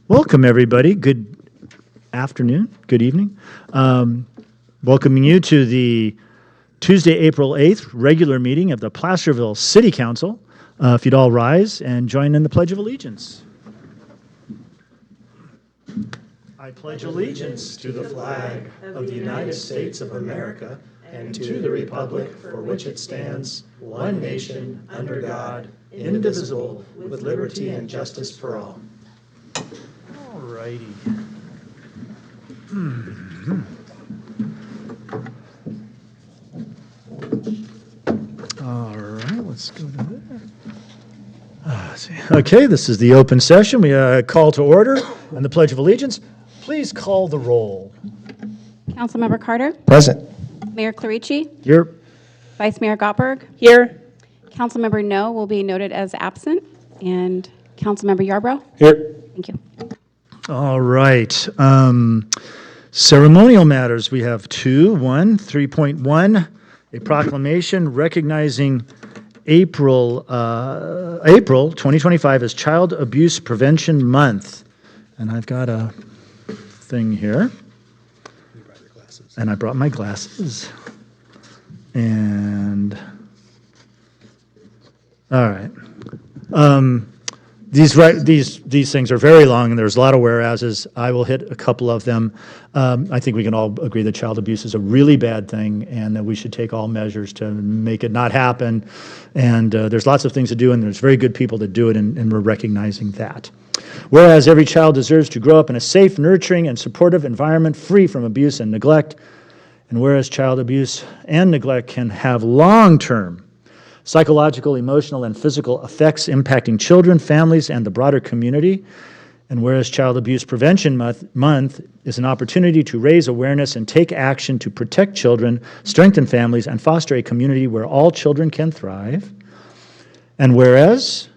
Welcome, everybody. Good afternoon, good evening. Welcoming you to the Tuesday, April 8th regular meeting of the Placerville City Council. If you'd all rise and join in the Pledge of Allegiance. I pledge allegiance to the flag of the United States of America and to the republic for which it stands, one nation, under God, indivisible, with liberty and justice for all. All righty. All right, let's go to there. Let's see. Okay, this is the open session. We call to order and the Pledge of Allegiance. Please call the roll. Councilmember Carter. Present. Mayor Clarici. Here. Vice Mayor Gottberg. Here. Councilmember No will be noted as absent. And Councilmember Yarbrough. Here. Thank you. All right. Ceremonial matters, we have two. 3.1, a proclamation recognizing April 2025 as Child Abuse Prevention Month. And I've got a thing here. You brought your glasses. And I brought my glasses. And, all right. These things are very long, and there's a lot of whereases. I will hit a couple of them. I think we can all agree that child abuse is a really bad thing, and that we should take all measures to make it not happen. And there's lots of things to do, and there's very good people that do it, and we're recognizing that. Whereas every child deserves to grow up in a safe, nurturing, and supportive environment free from abuse and neglect. And whereas child abuse and neglect can have long-term psychological, emotional, and physical effects impacting children, families, and the broader community. And whereas Child Abuse Prevention Month is an opportunity to raise awareness and take action to protect children, strengthen families, and foster a community where all children can thrive. And whereas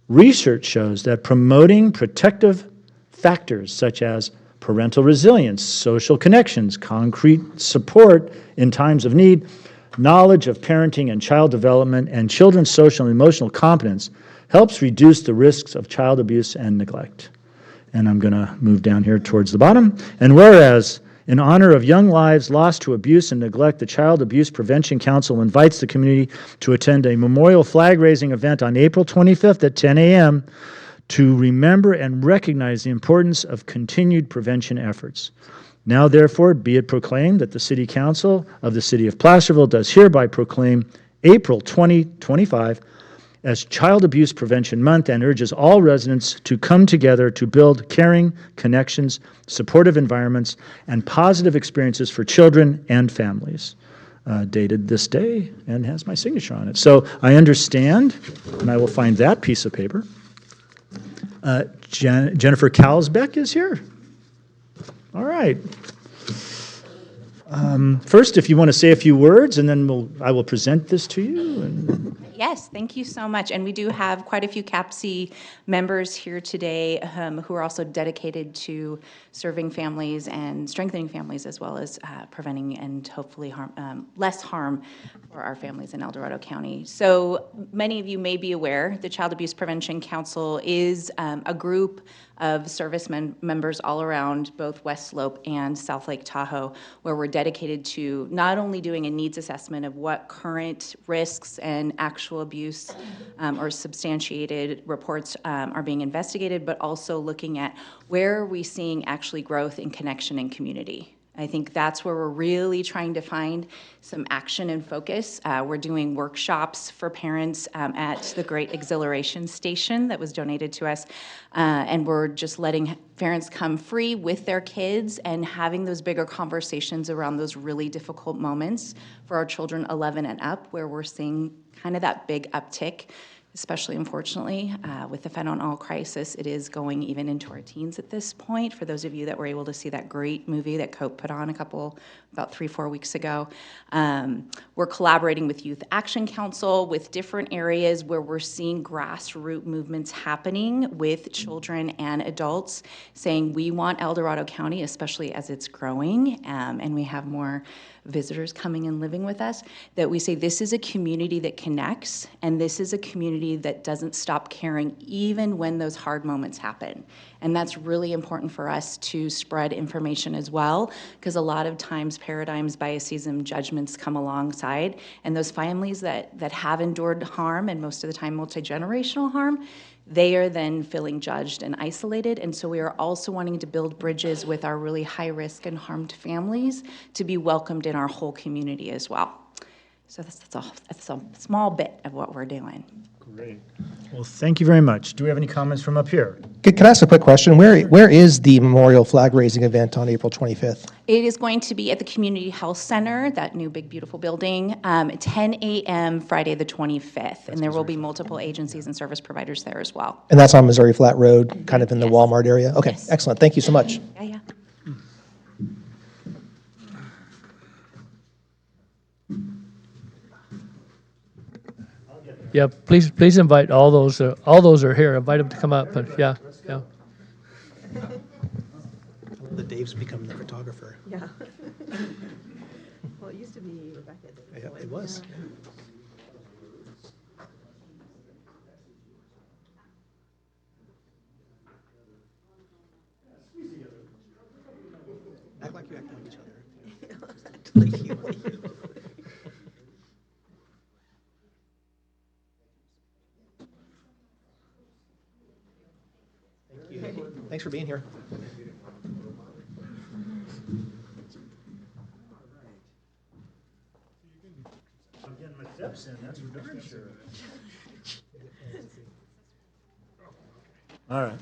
research shows that promoting protective factors such as parental resilience, social connections, concrete support in times of need, knowledge of parenting and child development, and children's social and emotional competence helps reduce the risks of child abuse and neglect. And I'm going to move down here towards the bottom. And whereas, in honor of young lives lost to abuse and neglect, the Child Abuse Prevention Council invites the community to attend a memorial flag-raising event on April 25th at 10 a.m. to remember and recognize the importance of continued prevention efforts. Now, therefore, be it proclaimed that the City Council of the City of Placerville does hereby proclaim April 2025 as Child Abuse Prevention Month and urges all residents to come together to build caring connections, supportive environments, and positive experiences for children and families. Dated this day and has my signature on it. So I understand, and I will find that piece of paper. Jennifer Kalsbeck is here. All right. First, if you want to say a few words, and then I will present this to you. Yes, thank you so much. And we do have quite a few CAPC members here today who are also dedicated to serving families and strengthening families, as well as preventing and hopefully less harm for our families in El Dorado County. So many of you may be aware the Child Abuse Prevention Council is a group of service members all around both West Slope and South Lake Tahoe, where we're dedicated to not only doing a needs assessment of what current risks and actual abuse or substantiated reports are being investigated, but also looking at where are we seeing actually growth in connection and community. I think that's where we're really trying to find some action and focus. We're doing workshops for parents at the Great Exhilaration Station that was donated to us, and we're just letting parents come free with their kids and having those bigger conversations around those really difficult moments for our children 11 and up, where we're seeing kind of that big uptick, especially unfortunately with the fentanyl crisis. It is going even into our teens at this point. For those of you that were able to see that great movie that Cope put on about 3-4 weeks ago. We're collaborating with Youth Action Council with different areas where we're seeing grassroots movements happening with children and adults saying we want El Dorado County, especially as it's growing and we have more visitors coming and living with us, that we say this is a community that connects, and this is a community community that doesn't stop caring even when those hard moments happen. And that's really important for us to spread information as well, because a lot of times paradigms, biases, and judgments come alongside, and those families that have endured harm, and most of the time multi-generational harm, they are then feeling judged and isolated. And so we are also wanting to build bridges with our really high risk and harmed families to be welcomed in our whole community as well. So that's a small bit of what we're doing. Great. Well, thank you very much. Do we have any comments from up here? Can I ask a quick question? Where is the memorial flag raising event on April 25th? It is going to be at the Community Health Center, that new big beautiful building, 10 a.m. Friday the 25th. And there will be multiple agencies and service providers there as well. And that's on Missouri Flat Road, kind of in the Yes. Walmart area? Okay, Yes. excellent. Thank you so much. Yeah, yeah. Yeah, please invite all those are here. Invite them to come up, but yeah. The Dave's become the photographer. Yeah. Well, it used to be Rebecca. Yeah, it was. Act like you act like each other. Thanks for being here. I'm getting my steps in, that's for darn sure. All right.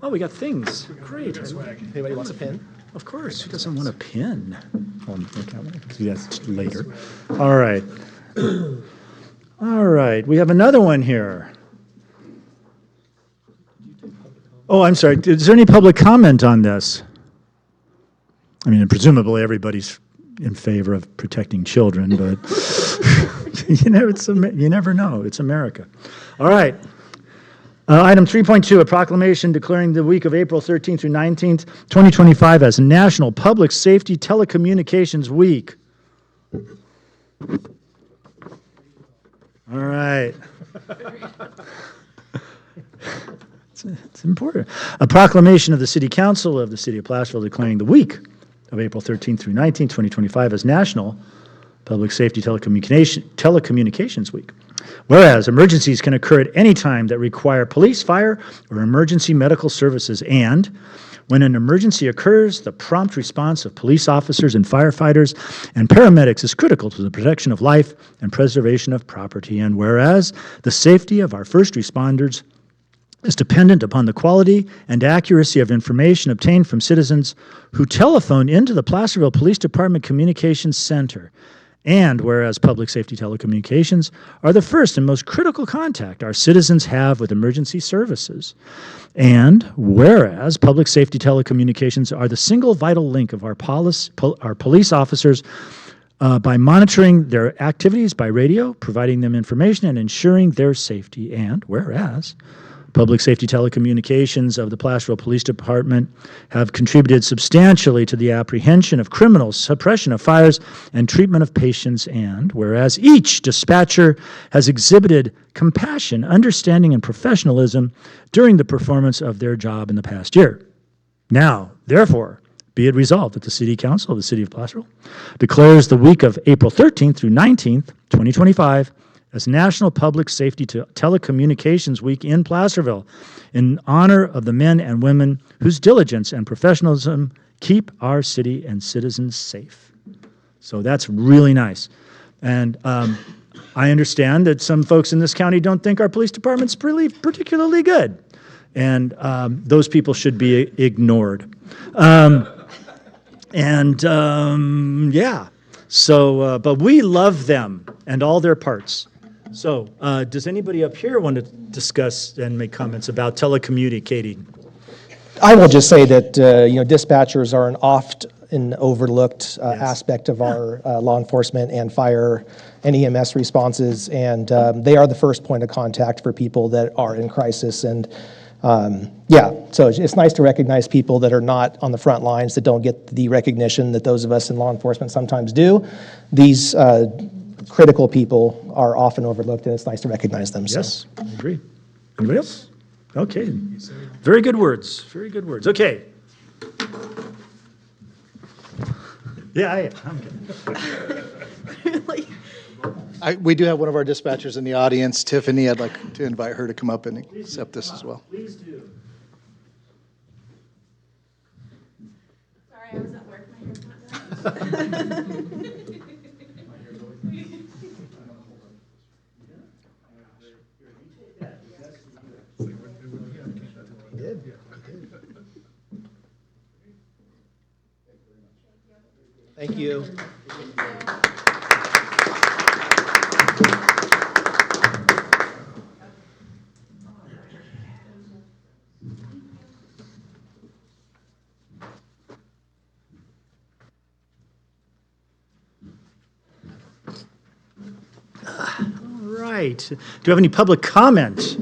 Oh, we got things. Great. Anybody wants a pen? Of course, who doesn't want a pin? Okay, we'll do that later. All right. All right, we have another one here. Oh, I'm sorry, is there any public comment on this? I mean, presumably everybody's in favor of protecting children, but you never know, it's America. All right. Item 3.2, a proclamation declaring the week of April 13th through 19th, 2025 as National Public Safety Telecommunications Week. All right. It's important. A proclamation of the City Council of the City of Placerville declaring the week of April 13th through 19th, 2025 as National Public Safety Telecommunications Week. Whereas emergencies can occur at any time that require police, fire, or emergency medical services, and when an emergency occurs, the prompt response of police officers and firefighters and paramedics is critical to the protection of life and preservation of property. And whereas the safety of our first responders is dependent upon the quality and accuracy of information obtained from citizens who telephone into the Placerville Police Department Communications Center. And whereas public safety telecommunications are the first and most critical contact our citizens have with emergency services. And whereas public safety telecommunications are the single vital link of our police officers by monitoring their activities by radio, providing them information, and ensuring their safety. And whereas public safety telecommunications of the Placerville Police Department have contributed substantially to the apprehension of criminals, suppression of fires, and treatment of patients. And whereas each dispatcher has exhibited compassion, understanding, and professionalism during the performance of their job in the past year. Now, therefore, be it resolved that the City Council of the City of Placerville declares the week of April 13th through 19th, 2025, as National Public Safety Telecommunications Week in Placerville in honor of the men and women whose diligence and professionalism keep our city and citizens safe. So that's really nice. And I understand that some folks in this county don't think our police department's particularly good. And those people should be ignored. Yeah. So, but we love them and all their parts. So, does anybody up here want to discuss and make comments about telecommunicating? I will just say that, dispatchers are an oft and overlooked aspect of our law enforcement and fire and EMS responses, and they are the first point of contact for people that are in crisis. And so it's nice to recognize people that are not on the front lines, that don't get the recognition that those of us in law enforcement sometimes do. These critical people are often overlooked, and it's nice to recognize them. So. Yes, I agree. Anybody else? Okay. Very good words. Very good words. Okay. Yeah, I'm kidding. Really? We do have one of our dispatchers in the audience, Tiffany. I'd like to invite her to come up and accept this as well. Please do. Sorry, I was at work. My hair's not done. Thank you. Right. Do you have any public comment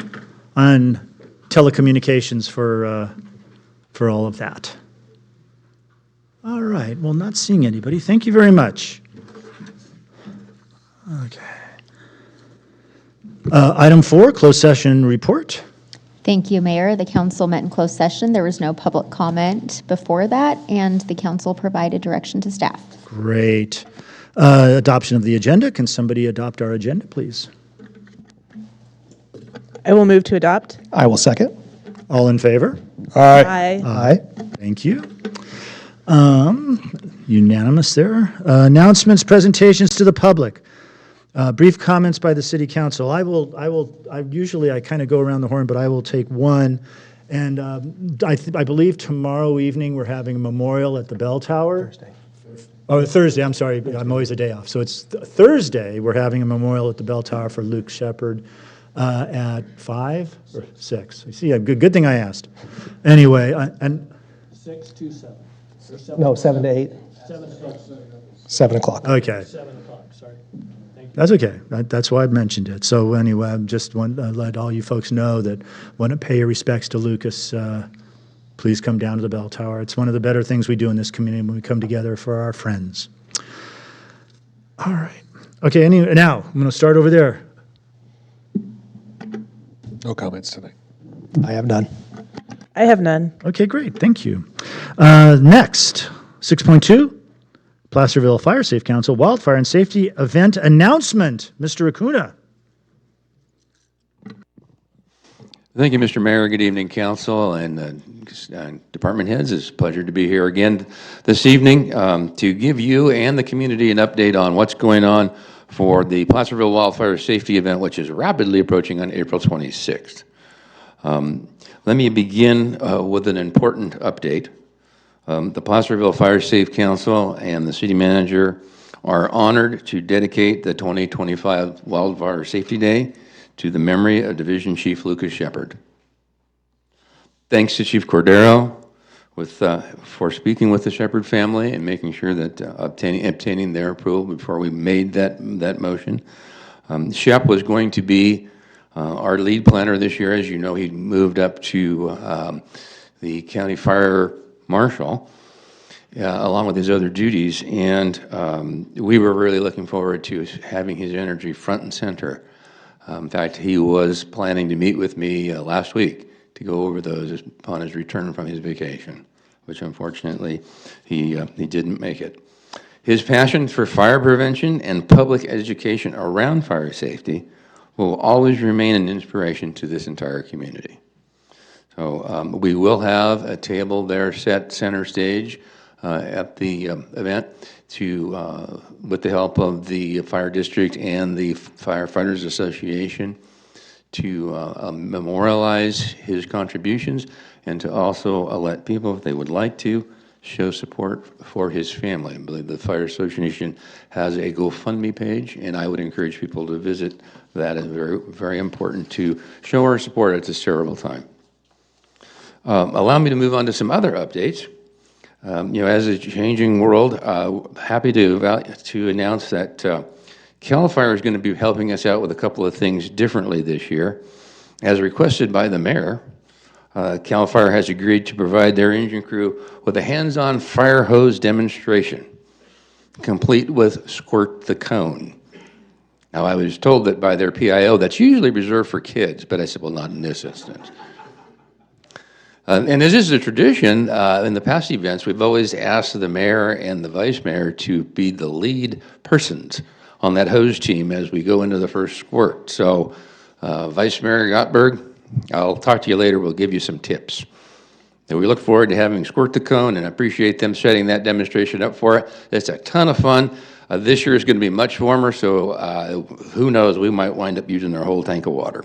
on telecommunications for all of that? All right. Well, not seeing anybody. Thank you very much. Okay. Item 4, closed session report. Thank you, Mayor. The council met in closed session. There was no public comment before that, and the council provided direction to staff. Great. Adoption of the agenda. Can somebody adopt our agenda, please? I will move to adopt. I will second. All in favor? Aye. Aye. Thank you. Unanimous there. Announcements, presentations to the public. Brief comments by the city council. I usually kind of go around the horn, but I will take one. And I believe tomorrow evening we're having a memorial at the bell tower. Thursday, I'm sorry, I'm always a day off. So it's Thursday, we're having a memorial at the bell tower for Luke Shepard at 5 or 6. You see, a good thing I asked. Anyway, and 6 to 7. No, 7 to 8. 7 o'clock. okay. 7 o'clock, sorry. Thank you. That's okay. That's why I mentioned it. So anyway, I just want to let all you folks know that want to pay your respects to Lucas. Please come down to the bell tower. It's one of the better things we do in this community when we come together for our friends. All right. Okay, now I'm going to start over there. No comments tonight. I have none. I have none. Okay, great. Thank you. Next, 6.2, Placerville Fire Safe Council Wildfire and Safety Event Announcement. Mr. Acuna. Thank you, Mr. Mayor. Good evening, council and department heads. It's a pleasure to be here again this evening to give you and the community an update on what's going on for the Placerville Wildfire Safety Event, which is rapidly approaching on April 26th. Let me begin with an important update. The Placerville Fire Safe Council and the city manager are honored to dedicate the 2025 Wildfire Safety Day to the memory of Division Chief Lucas Shepard. Thanks to Chief Cordero for speaking with the Shepard family and making sure that obtaining their approval before we made that motion. Shep was going to be our lead planner this year. As you know, he moved up to the county fire marshal along with his other duties, and we were really looking forward to having his energy front and center. In fact, he was planning to meet with me last week to go over those upon his return from his vacation, which unfortunately he didn't make it. His passion for fire prevention and public education around fire safety will always remain an inspiration to this entire community. So we will have a table there set center stage at the event to, with the help of the fire district and the Firefighters Association, to memorialize his contributions and to also let people, if they would like to, show support for his family. I believe the Fire Association has a GoFundMe page, and I would encourage people to visit that. It's very, very important to show our support at this terrible time. Allow me to move on to some other updates. As a changing world, happy to announce that CAL FIRE is going to be helping us out with a couple of things differently this year. As requested by the mayor, CAL FIRE has agreed to provide their engine crew with a hands-on fire hose demonstration, complete with Squirt the Cone. Now, I was told that by their PIO, that's usually reserved for kids, but I said, well, not in this instance. And as is a tradition, in the past events, we've always asked the mayor and the vice mayor to be the lead persons on that hose team as we go into the first squirt. So, Vice Mayor Gottberg, I'll talk to you later. We'll give you some tips. And we look forward to having Squirt the Cone and appreciate them setting that demonstration up for it. It's a ton of fun. This year is going to be much warmer, so who knows, we might wind up using their whole tank of water.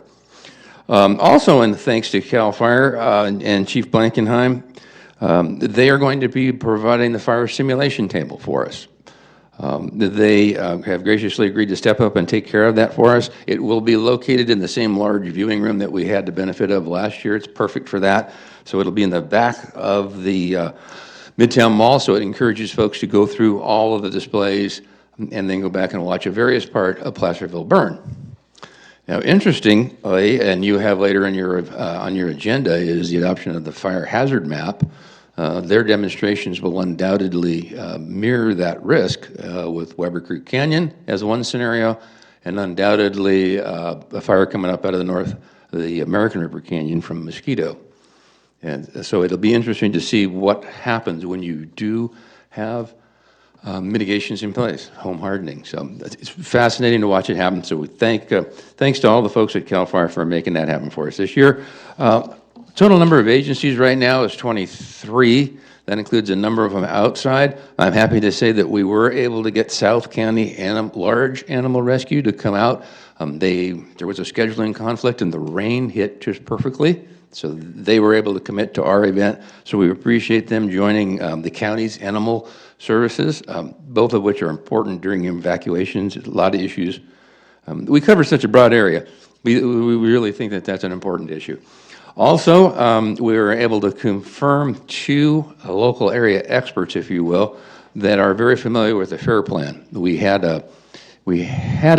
Also, and thanks to CAL FIRE and Chief Blankenheim, they are going to be providing the fire simulation table for us. They have graciously agreed to step up and take care of that for us. It will be located in the same large viewing room that we had the benefit of last year. It's perfect for that. So it'll be in the back of the Midtown Mall, so it encourages folks to go through all of the displays and then go back and watch a various part of Placerville burn. Now, interestingly, and you have later in on your agenda, is the adoption of the fire hazard map. Their demonstrations will undoubtedly mirror that risk with Weber Creek Canyon as one scenario, and undoubtedly a fire coming up out of the American River Canyon from Mosquito. And so it'll be interesting to see what happens when you do have mitigations in place, home hardening. So it's fascinating to watch it happen. So we thanks to all the folks at CAL FIRE for making that happen for us this year. Total number of agencies right now is 23. That includes a number of them outside. I'm happy to say that we were able to get South County Large Animal Rescue to come out. There was a scheduling conflict and the rain hit just perfectly. So they were able to commit to our event. So we appreciate them joining the county's animal services, both of which are important during evacuations. A lot of issues. We cover such a broad area. We really think that that's an important issue. Also, we were able to confirm 2 local area experts, if you will, that are very familiar with the FAIR plan. We had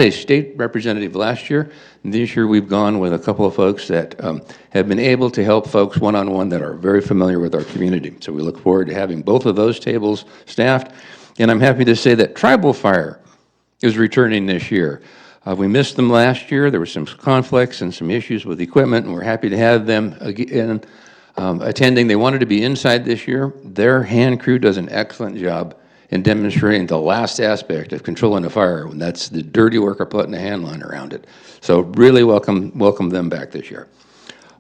a state representative last year. This year we've gone with a couple of folks that have been able to help folks one-on-one that are very familiar with our community. So we look forward to having both of those tables staffed. And I'm happy to say that Tribal Fire is returning this year. We missed them last year. There were some conflicts and some issues with equipment, and we're happy to have them again attending. They wanted to be inside this year. Their hand crew does an excellent job in demonstrating the last aspect of controlling a fire, and that's the dirty work of putting a hand line around it. So really welcome them back this year.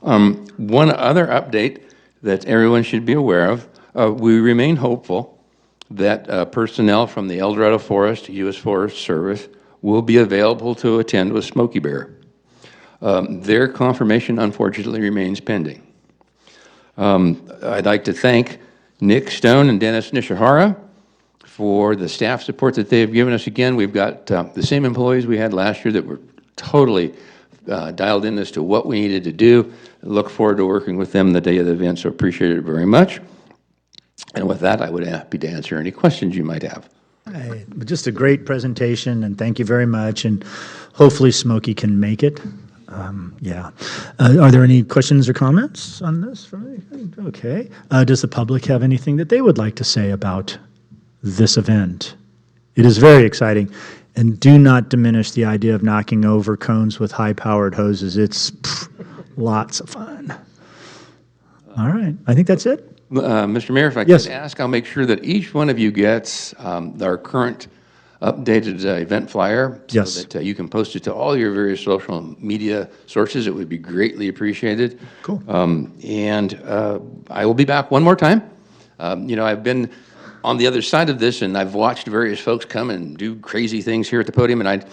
One other update that everyone should be aware of, we remain hopeful that personnel from the El Dorado Forest, U.S. Forest Service, will be available to attend with Smokey Bear. Their confirmation, unfortunately, remains pending. I'd like to thank Nick Stone and Dennis Nishihara for the staff support that they have given us. Again, we've got the same employees we had last year that were totally dialed in as to what we needed to do. Look forward to working with them the day of the event, so appreciate it very much. And with that, I would be happy to answer any questions you might have. Hey, just a great presentation, and thank you very much. And hopefully Smokey can make it. Yeah. Are there any questions or comments on this from me? Okay. Does the public have anything that they would like to say about this event? It is very exciting. And do not diminish the idea of knocking over cones with high-powered hoses. It's lots of fun. All right. I think that's it. Mr. Mayor, if I Yes. could ask, I'll make sure that each one of you gets our current updated event flyer. Yes. So that you can post it to all your various social media sources. It would be greatly appreciated. Cool. And I will be back one more time. I've been on the other side of this, and I've watched various folks come and do crazy things here at the podium, and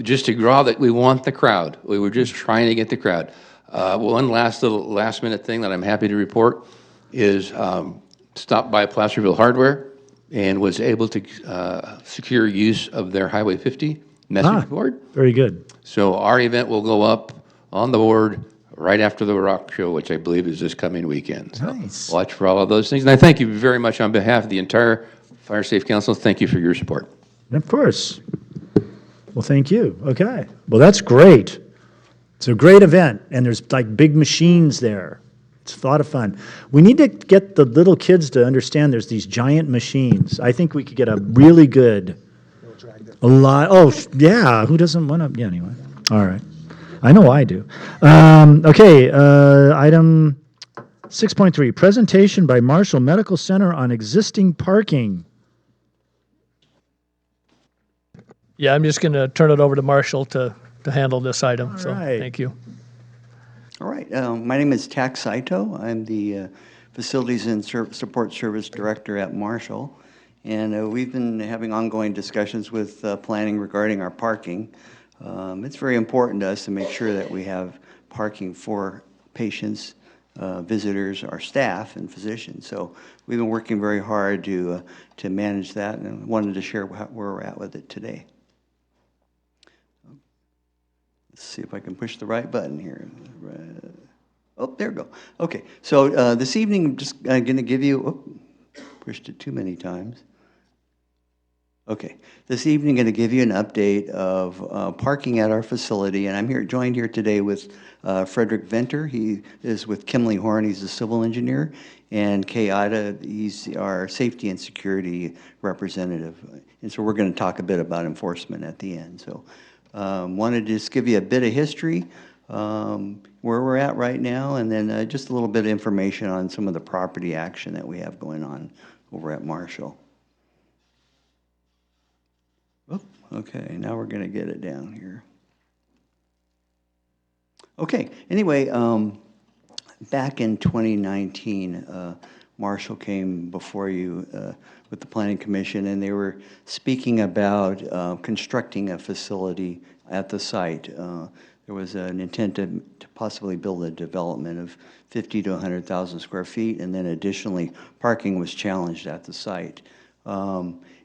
just to draw that we want the crowd. We were just trying to get the crowd. One last minute thing that I'm happy to report is stopped by Placerville Hardware and was able to secure use of their Highway 50 message board. Very good. So our event will go up on the board right after the rock show, which I believe is this coming weekend. So Nice. watch for all of those things. And I thank you very much on behalf of the entire Fire Safe Council. Thank you for your support. Of course. Well, thank you. Okay. Well, that's great. It's a great event, and there's like big machines there. It's a lot of fun. We need to get the little kids to understand there's these giant machines. I think we could get a really good A lot, oh, yeah, who doesn't want to, yeah, anyway, all right. I know I do. Okay, item 6.3, presentation by Marshall Medical Center on existing parking. Yeah, I'm just going to turn it over to Marshall to handle this item, so right. thank you. All right. My name is Tak Saito. I'm the Facilities and Support Service Director at Marshall. And we've been having ongoing discussions with planning regarding our parking. It's very important to us to make sure that we have parking for patients, visitors, our staff, and physicians. So we've been working very hard to manage that, and wanted to share where we're at with it today. Let's see if I can push the right button here. Oh, there we go. Okay, so this evening I'm just going to give you, pushed it too many times. Okay, this evening I'm going to give you an update of parking at our facility, and I'm joined here today with Frederick Venter. He is with Kimley Horn. He's a civil engineer, and Kay Ida, he's our safety and security representative. And so we're going to talk a bit about enforcement at the end. So wanted to just give you a bit of history, where we're at right now, and then just a little bit of information on some of the property action that we have going on over at Marshall. Oh, okay, now we're going to get it down here. Okay, anyway, back in 2019, Marshall came before you with the Planning Commission, and they were speaking about constructing a facility at the site. There was an intent to possibly build a development of 50 to 100,000 square feet, and then additionally, parking was challenged at the site.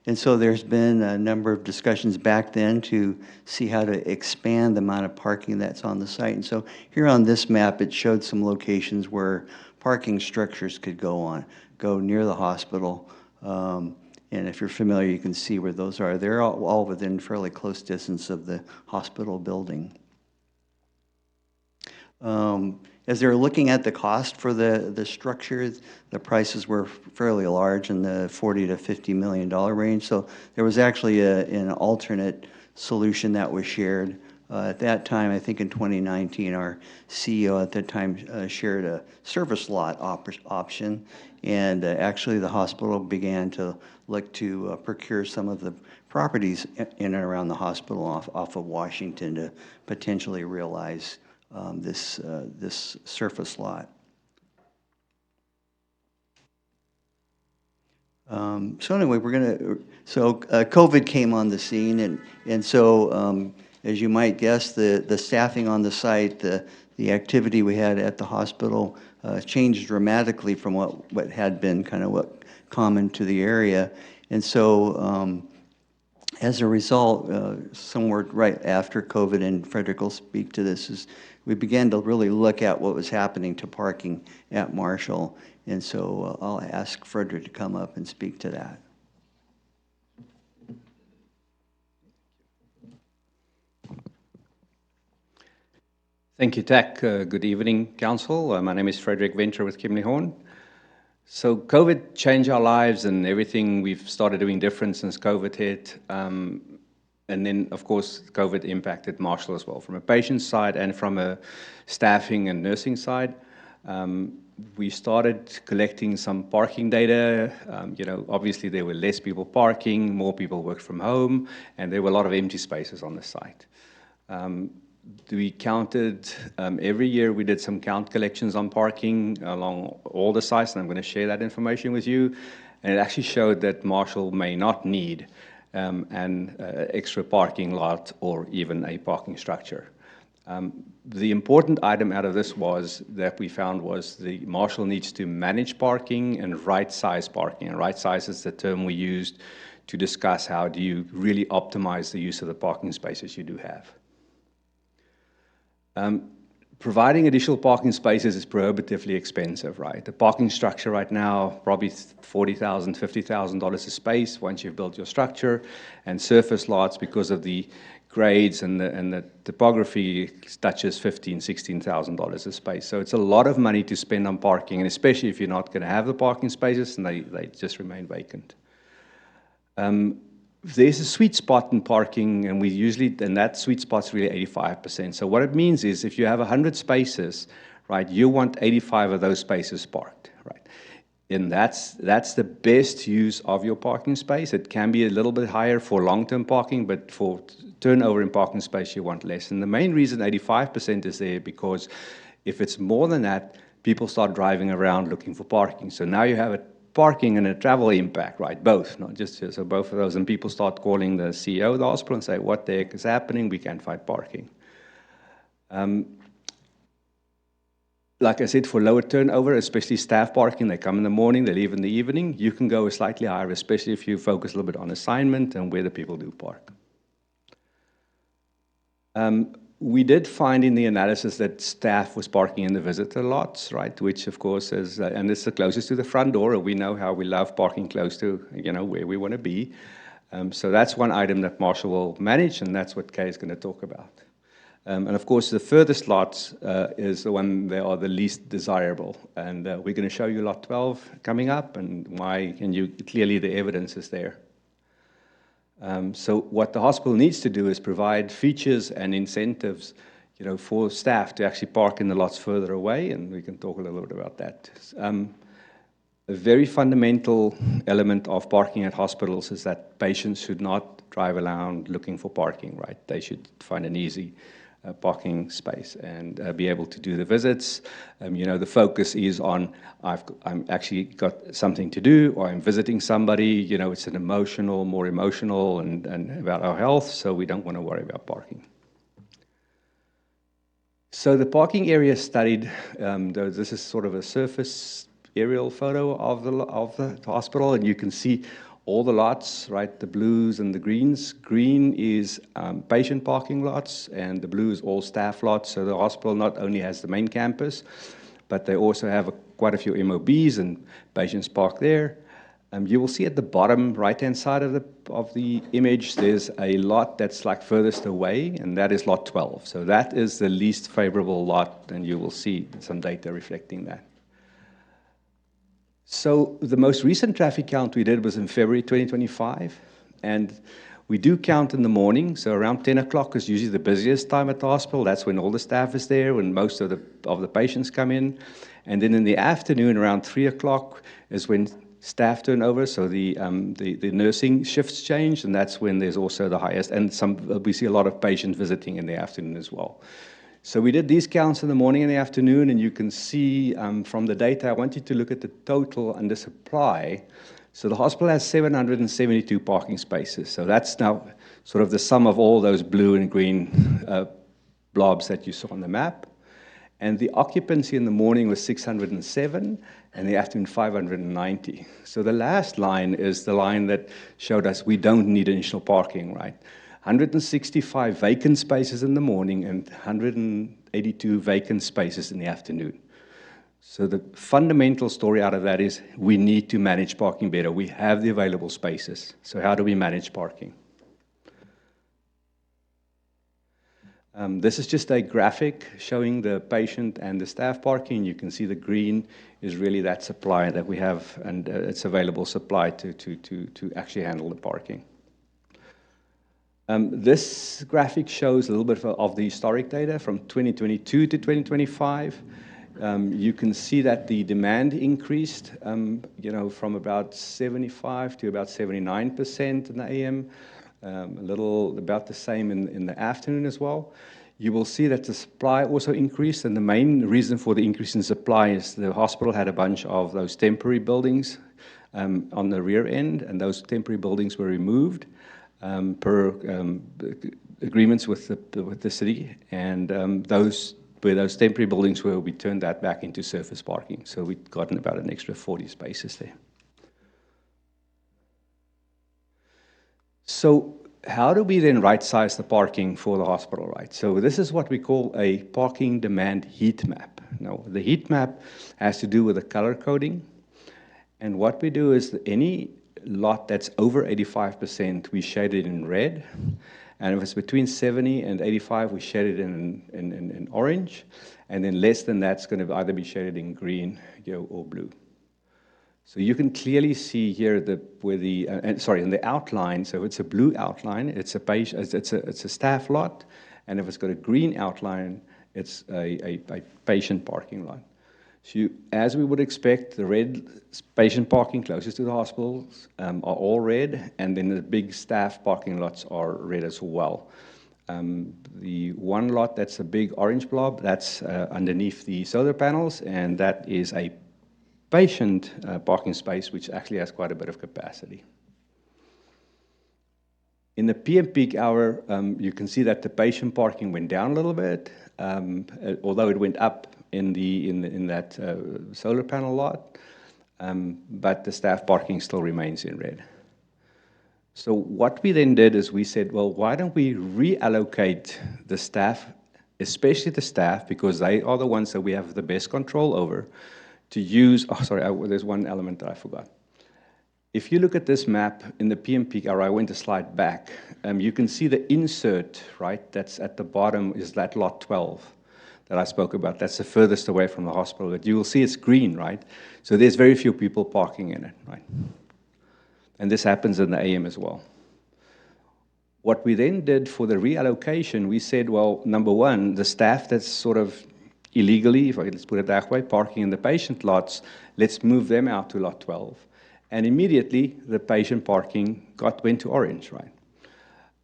And so there's been a number of discussions back then to see how to expand the amount of parking that's on the site. And so here on this map, it showed some locations where parking structures could go near the hospital. And if you're familiar, you can see where those are. They're all within fairly close distance of the hospital building. As they were looking at the cost for the structure, the prices were fairly large in the $40 to $50 million range. So there was actually an alternate solution that was shared. At that time, I think in 2019, our CEO at that time shared a service lot option. And actually, the hospital began to look to procure some of the properties in and around the hospital off of Washington to potentially realize this surface lot. So anyway, COVID came on the scene, and so as you might guess, the staffing on the site, the activity we had at the hospital changed dramatically from what had been kind of what common to the area, and so as a result, somewhere right after COVID, and Frederick will speak to this, is we began to really look at what was happening to parking at Marshall. And so I'll ask Frederick to come up and speak to that. Thank you, Tak. Good evening, Council. My name is Frederick Venter with Kimley Horn. So COVID changed our lives, and everything we've started doing different since COVID hit. And then, of course, COVID impacted Marshall as well, from a patient side and from a staffing and nursing side. We started collecting some parking data. Obviously there were less people parking, more people worked from home, and there were a lot of empty spaces on the site. We counted, every year we did some count collections on parking along all the sites, and I'm going to share that information with you. And it actually showed that Marshall may not need an extra parking lot or even a parking structure. The important item out of this that we found was the Marshall needs to manage parking and right-size parking. And right-size is the term we used to discuss how do you really optimize the use of the parking spaces you do have. Providing additional parking spaces is prohibitively expensive, right? The parking structure right now, probably $40,000, $50,000 a space once you've built your structure, and surface lots, because of the grades and the topography, touches $15,000, $16,000 a space. So it's a lot of money to spend on parking, and especially if you're not going to have the parking spaces and they just remain vacant. there's a sweet spot in parking, and that sweet spot's really 85%. So what it means is if you have 100 spaces, right, you want 85 of those spaces parked, right? And that's the best use of your parking space. It can be a little bit higher for long-term parking, but for turnover in parking space, you want less. And the main reason 85% is there because if it's more than that, people start driving around looking for parking. So now you have a parking and a travel impact, right? Both, not just so both of those. And people start calling the CEO of the hospital and say, "What the heck is happening? We can't find parking." Like I said, for lower turnover, especially staff parking, they come in the morning, they leave in the evening. You can go slightly higher, especially if you focus a little bit on assignment and where the people do park. We did find in the analysis that staff was parking in the visitor lots, right? Which, of course, is, and it's the closest to the front door. We know how we love parking close to, where we want to be. So that's one item that Marshall will manage, and that's what Kay is going to talk about. And of course, the furthest lots is the one that are the least desirable. And we're going to show you lot 12 coming up, and why, and clearly the evidence is there. So what the hospital needs to do is provide features and incentives, for staff to actually park in the lots further away, and we can talk a little bit about that. A very fundamental element of parking at hospitals is that patients should not drive around looking for parking, right? They should find an easy parking space and be able to do the visits. The focus is on, I'm actually got something to do, or I'm visiting somebody. It's more emotional and about our health, so we don't want to worry about parking. So the parking area studied, this is sort of a surface aerial photo of the hospital, and you can see all the lots, right, the blues and the greens. Green is patient parking lots, and the blue is all staff lots. So the hospital not only has the main campus, but they also have quite a few MOBs, and patients park there. You will see at the bottom right-hand side of the image, there's a lot that's like furthest away, and that is lot 12. So that is the least favorable lot, and you will see some data reflecting that. So the most recent traffic count we did was in February 2025, and we do count in the morning. So around 10 o'clock is usually the busiest time at the hospital. That's when all the staff is there, when most of the patients come in. And then in the afternoon, around 3 o'clock, is when staff turn over. So the nursing shifts change, and that's when there's also the highest. And we see a lot of patients visiting in the afternoon as well. So we did these counts in the morning and the afternoon, and you can see from the data, I want you to look at the total under supply. So the hospital has 772 parking spaces. So that's now sort of the sum of all those blue and green blobs that you saw on the map. And the occupancy in the morning was 607, and the afternoon 590. So the last line is the line that showed us we don't need additional parking, right? 165 vacant spaces in the morning and 182 vacant spaces in the afternoon. So the fundamental story out of that is we need to manage parking better. We have the available spaces. So how do we manage parking? This is just a graphic showing the patient and the staff parking. You can see the green is really that supply that we have, and it's available supply to actually handle the parking. This graphic shows a little bit of the historic data from 2022 to 2025. You can see that the demand increased, from about 75 to about 79% in the AM, about the same in the afternoon as well. You will see that the supply also increased, and the main reason for the increase in supply is the hospital had a bunch of those temporary buildings on the rear end, and those temporary buildings were removed per agreements with the city, and where those temporary buildings were, we turned that back into surface parking. So we've gotten about an extra 40 spaces there. So how do we then right-size the parking for the hospital, right? So this is what we call a parking demand heat map. Now, the heat map has to do with the color coding, and what we do is any lot that's over 85%, we shade it in red, and if it's between 70 and 85, we shade it in orange, and then less than that's going to either be shaded in green, or blue. So you can clearly see here in the outline, so it's a blue outline, it's a staff lot, and if it's got a green outline, it's a patient parking lot. So as we would expect, the red patient parking closest to the hospitals are all red, and then the big staff parking lots are red as well. The one lot that's a big orange blob, that's underneath the solar panels, and that is a patient parking space, which actually has quite a bit of capacity. In the PM peak hour, you can see that the patient parking went down a little bit, although it went up in that solar panel lot, but the staff parking still remains in red. So what we then did is we said, well, why don't we reallocate the staff, especially the staff, because they are the ones that we have the best control over, to use, there's one element that I forgot. If you look at this map in the PM peak hour, I went a slide back, you can see the insert, right, that's at the bottom is that lot 12 that I spoke about. That's the furthest away from the hospital. But you will see it's green, right? So there's very few people parking in it, right? And this happens in the AM as well. What we then did for the reallocation, we said, well, number one, the staff that's sort of illegally, let's put it that way, parking in the patient lots, let's move them out to lot 12. And immediately, the patient parking went to orange, right?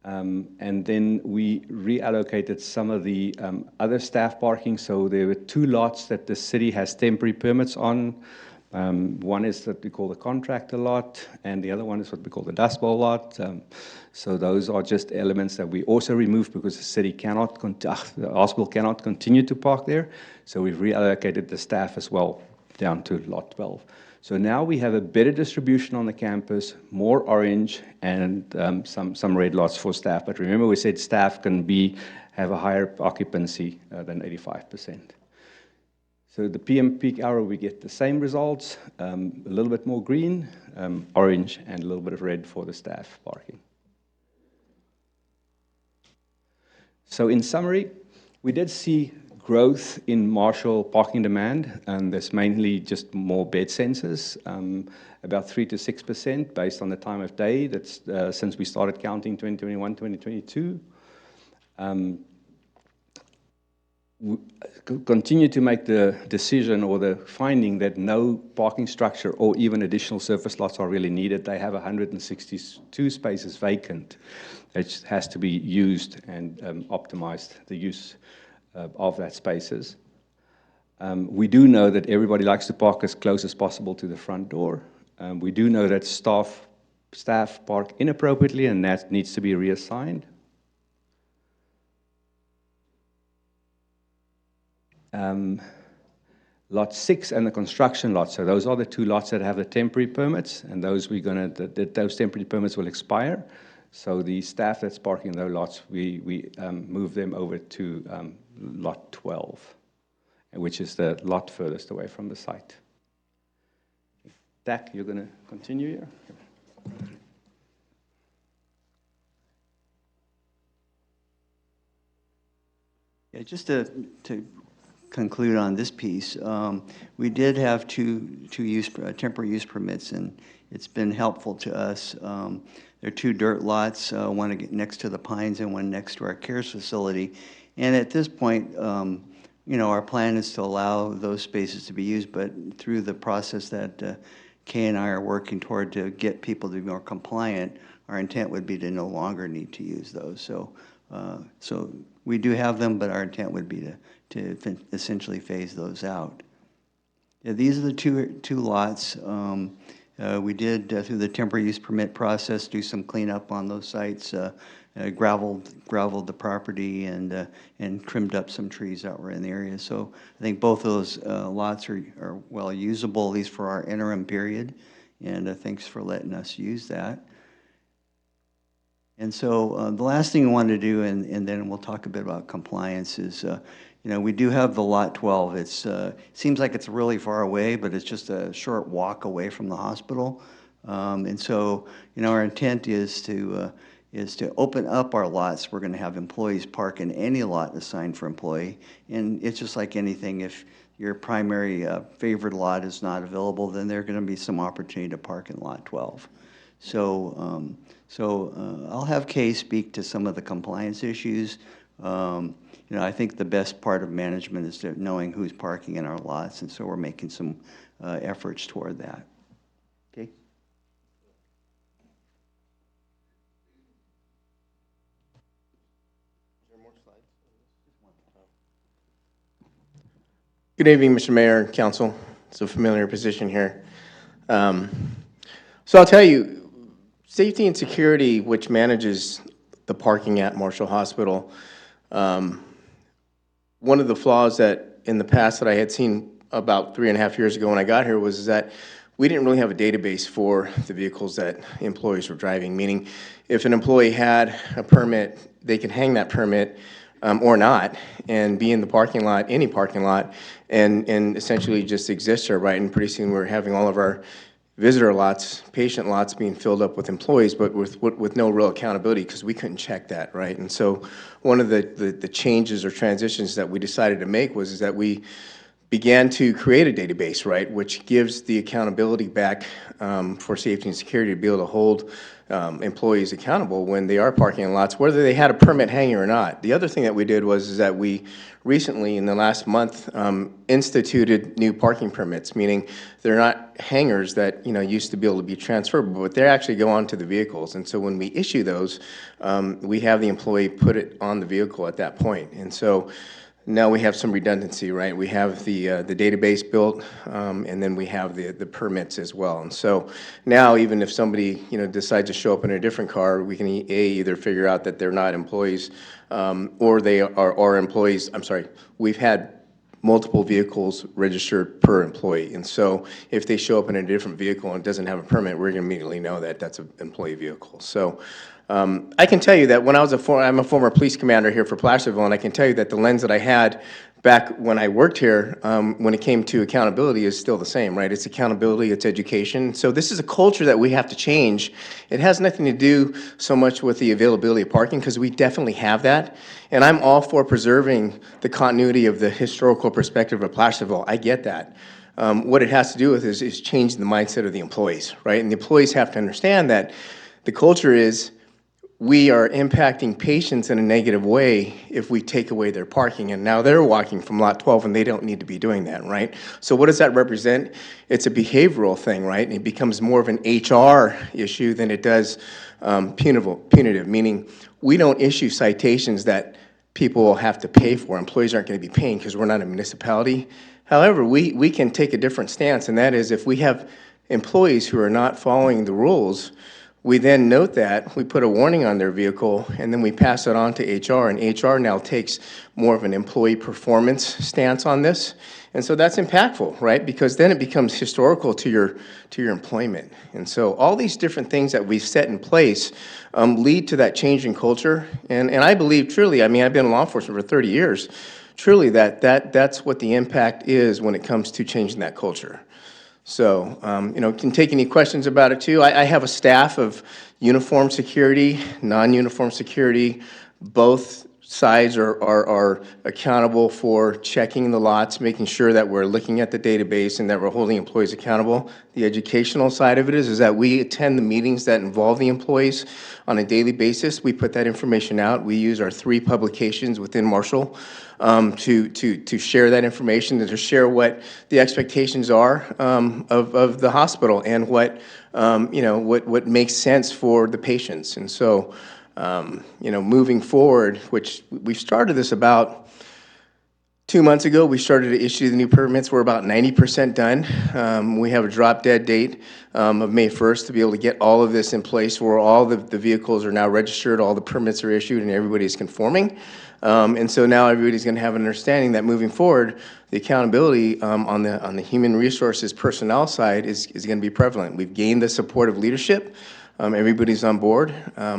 And then we reallocated some of the other staff parking. So there were two lots that the city has temporary permits on. One is what we call the contractor lot, and the other one is what we call the dust bowl lot. So those are just elements that we also removed because the city the hospital cannot continue to park there. So we've reallocated the staff as well down to lot 12. So now we have a better distribution on the campus, more orange, and some red lots for staff. But remember, we said staff can have a higher occupancy than 85%. So the PM peak hour, we get the same results, a little bit more green, orange, and a little bit of red for the staff parking. So in summary, we did see growth in Marshall parking demand, and there's mainly just more bed census, about 3 to 6% based on the time of day. That's since we started counting 2021, 2022. We continue to make the decision or the finding that no parking structure or even additional surface lots are really needed. They have 162 spaces vacant. It has to be used and optimized, the use of that spaces. We do know that everybody likes to park as close as possible to the front door. We do know that staff park inappropriately, and that needs to be reassigned. Lot 6 and the construction lot, so those are the two lots that have the temporary permits, and those those temporary permits will expire. So the staff that's parking those lots, we move them over to lot 12, which is the lot furthest away from the site. Dak, you're going to continue here? Yeah, just to conclude on this piece, we did have two temporary use permits, and it's been helpful to us. There are two dirt lots, one next to the Pines and one next to our CARES facility. And at this point, our plan is to allow those spaces to be used, but through the process that Kay and I are working toward to get people to be more compliant, our intent would be to no longer need to use those. So we do have them, but our intent would be to essentially phase those out. Yeah, these are the two lots. We did, through the temporary use permit process, do some cleanup on those sites, graveled the property, and trimmed up some trees that were in the area. So I think both of those lots are well usable, at least for our interim period, and thanks for letting us use that. And so the last thing I wanted to do, and then we'll talk a bit about compliance, is we do have the lot 12. It seems like it's really far away, but it's just a short walk away from the hospital. And so, our intent is to is to open up our lots. We're going to have employees park in any lot assigned for employee. And it's just like anything. If your primary favored lot is not available, then there's going to be some opportunity to park in lot 12. So, I'll have Kay speak to some of the compliance issues. You know, I think the best part of management is knowing who's parking in our lots, and so we're making some efforts toward that. Okay. Good evening, Mr. Mayor and Council. It's a familiar position here. So I'll tell you, safety and security, which manages the parking at Marshall Hospital, one of the flaws that in the past that I had seen about 3.5 years ago when I got here was that we didn't really have a database for the vehicles that employees were driving, meaning if an employee had a permit, they could hang that permit or not and be in the parking lot, any parking lot, and essentially just exist there, right? And pretty soon we're having all of our visitor lots, patient lots being filled up with employees, but with no real accountability because we couldn't check that, right? And so one of the changes or transitions that we decided to make was that we began to create a database, right, which gives the accountability back for safety and security to be able to hold employees accountable when they are parking in lots, whether they had a permit hanging or not. The other thing that we did was that we recently, in the last month, instituted new parking permits, meaning they're not hangers that used to be able to be transferable, but they actually go onto the vehicles. And so when we issue those, we have the employee put it on the vehicle at that point. And so now we have some redundancy, right? We have the database built, and then we have the permits as well. And so now, even if somebody decides to show up in a different car, we can either figure out that they're not employees, or they are employees. I'm sorry. We've had multiple vehicles registered per employee, and so if they show up in a different vehicle and doesn't have a permit, we're going to immediately know that that's an employee vehicle. So. I can tell you that when I'm a former police commander here for Placerville, and I can tell you that the lens that I had back when I worked here, when it came to accountability, is still the same, right? It's accountability, it's education. So this is a culture that we have to change. It has nothing to do so much with the availability of parking, because we definitely have that. And I'm all for preserving the continuity of the historical perspective of Placerville. I get that. What it has to do with is changing the mindset of the employees, right? And the employees have to understand that the culture is, we are impacting patients in a negative way if we take away their parking. And now they're walking from lot 12 and they don't need to be doing that, right? So what does that represent? It's a behavioral thing, right? And it becomes more of an HR issue than it does punitive, meaning we don't issue citations that people will have to pay for. Employees aren't going to be paying because we're not a municipality. However, we can take a different stance, and that is if we have employees who are not following the rules, we then note that, we put a warning on their vehicle, and then we pass it on to HR, and HR now takes more of an employee performance stance on this. And so that's impactful, right? Because then it becomes historical to your employment. And so all these different things that we've set in place lead to that change in culture. And I believe truly, I mean, I've been in law enforcement for 30 years, truly that's what the impact is when it comes to changing that culture. So, can take any questions about it too. I have a staff of uniform security, non-uniform security. Both sides are accountable for checking the lots, making sure that we're looking at the database and that we're holding employees accountable. The educational side of it is that we attend the meetings that involve the employees on a daily basis. We put that information out. We use our 3 publications within Marshall to share that information and to share what the expectations are of the hospital and what makes sense for the patients. And so, moving forward, which we started this about 2 months ago, we started to issue the new permits. We're about 90% done. We have a drop dead date of May 1st to be able to get all of this in place where all the vehicles are now registered, all the permits are issued, and everybody's conforming. And so now everybody's going to have an understanding that moving forward, the accountability on the human resources personnel side is going to be prevalent. We've gained the support of leadership. Everybody's on board.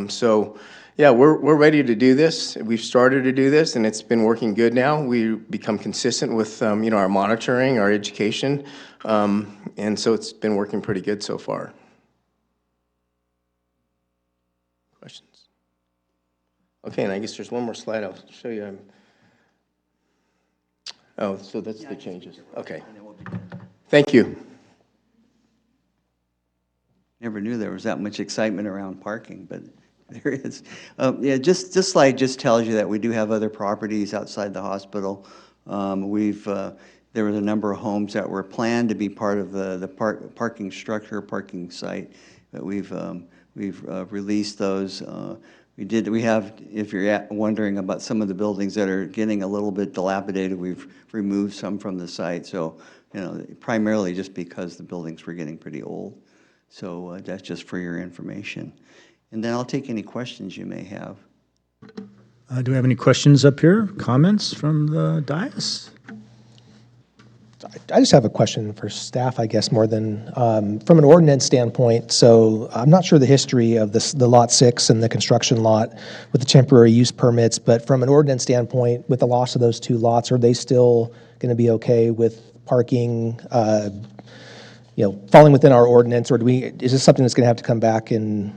So yeah, we're ready to do this. We've started to do this, and it's been working good now. We become consistent with our monitoring, our education, and so it's been working pretty good so far. Questions? Okay, and I guess there's one more slide I'll show you. Oh, so that's the changes. Okay. Thank you. Never knew there was that much excitement around parking, but there is. Yeah, this slide just tells you that we do have other properties outside the hospital. There was a number of homes that were planned to be part of the parking structure, parking site, but we've released those. We have, if you're wondering about some of the buildings that are getting a little bit dilapidated, we've removed some from the site. So, primarily just because the buildings were getting pretty old. So that's just for your information. And then I'll take any questions you may have. Do we have any questions up here? Comments from the dais? I just have a question for staff, I guess, more than from an ordinance standpoint. So I'm not sure the history of the Lot 6 and the construction lot with the temporary use permits, but from an ordinance standpoint, with the loss of those two lots, are they still going to be okay with parking, falling within our ordinance, or is this something that's going to have to come back and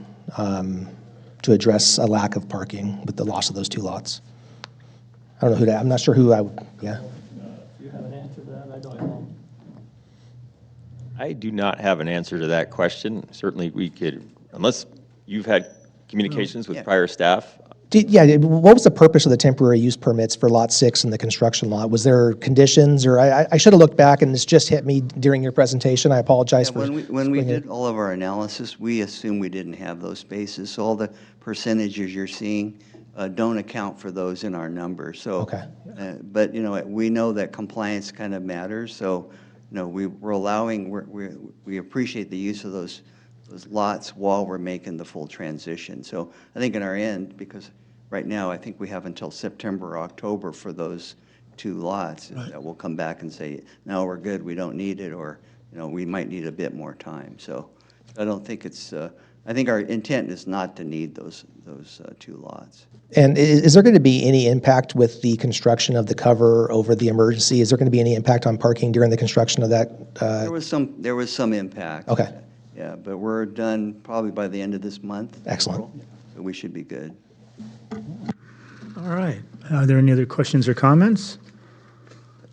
to address a lack of parking with the loss of those two lots? I don't know I'm not sure who I would, yeah. You have an answer to that? I don't know. I do not have an answer to that question. Certainly we could, unless you've had communications with prior staff. What was the purpose of the temporary use permits for Lot 6 and the construction lot? Was there conditions, or I should have looked back and this just hit me during your presentation. I apologize for when we did all of our analysis, we assumed we didn't have those spaces. So all the percentages you're seeing don't account for those in our numbers. So, okay. But we know that compliance kind of matters. So, we're allowing, we appreciate the use of those lots while we're making the full transition. So I think in our end, because right now I think we have until September or October for those two lots, right, that we'll come back and say, no, we're good, we don't need it, or we might need a bit more time. So I don't think it's, I think our intent is not to need those two lots. And is there going to be any impact with the construction of the cover over the emergency? Is there going to be any impact on parking during the construction of that? There was some impact. Okay. Yeah, but we're done probably by the end of this month. Excellent. April, so we should be good. All right. Are there any other questions or comments?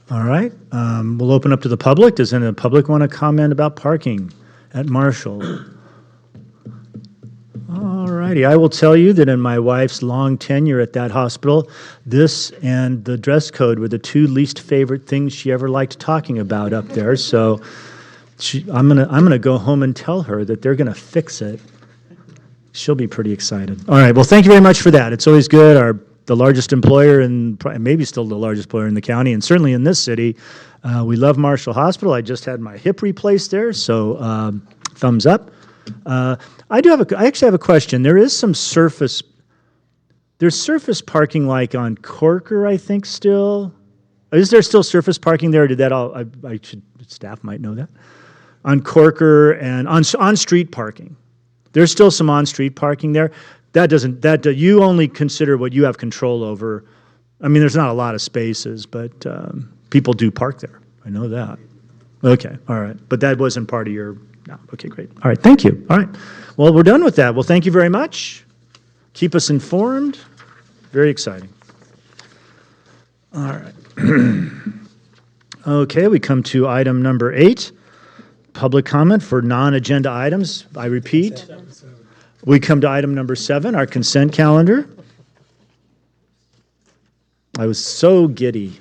All right. We'll open up to the public. Does any of the public want to comment about parking at Marshall? All righty. I will tell you that in my wife's long tenure at that hospital, this and the dress code were the two least favorite things she ever liked talking about up there. So I'm gonna go home and tell her that they're gonna fix it. She'll be pretty excited. All right. Well, thank you very much for that. It's always good. The largest employer and maybe still the largest employer in the county, and certainly in this city. We love Marshall Hospital. I just had my hip replaced there, so thumbs up. I actually have a question. There is some surface parking like on Corker, I think, still. Is there still surface parking there? Did that all? Staff might know that. On Corker and on street parking. There's still some on-street parking there. You only consider what you have control over. I mean, there's not a lot of spaces, but people do park there. I know that. Okay, all right. But that wasn't part of your, no, okay, great. All right, thank you. All right. Well, we're done with that. Well, thank you very much. Keep us informed. Very exciting. All right. Okay, we come to item number 8. Public comment for non-agenda items. I repeat, we come to item number 7, our consent calendar. I was so giddy.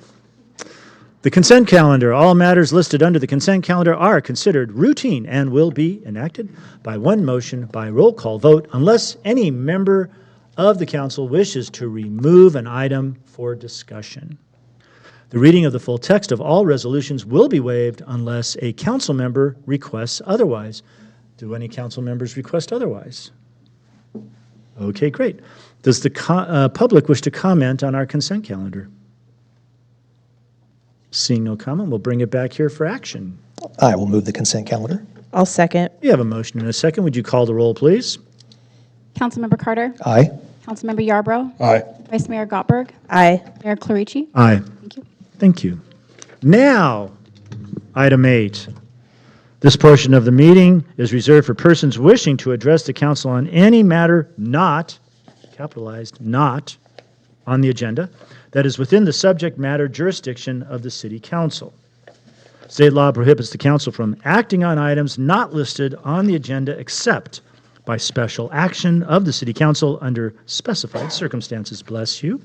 The consent calendar. All matters listed under the consent calendar are considered routine and will be enacted by one motion by roll call vote unless any member of the council wishes to remove an item for discussion. The reading of the full text of all resolutions will be waived unless a council member requests otherwise. Do any council members request otherwise? Okay, great. Does the public wish to comment on our consent calendar? Seeing no comment, we'll bring it back here for action. I will move the consent calendar. I'll second. We have a motion and a second. Would you call the roll, please? Councilmember Carter? Aye. Councilmember Yarbrough? Aye. Vice Mayor Gottberg? Aye. Mayor Clarici? Aye. Thank you. Thank you. Now, item 8. This portion of the meeting is reserved for persons wishing to address the council on any matter not, capitalized, not on the agenda that is within the subject matter jurisdiction of the City Council. State law prohibits the council from acting on items not listed on the agenda except by special action of the City Council under specified circumstances. Bless you.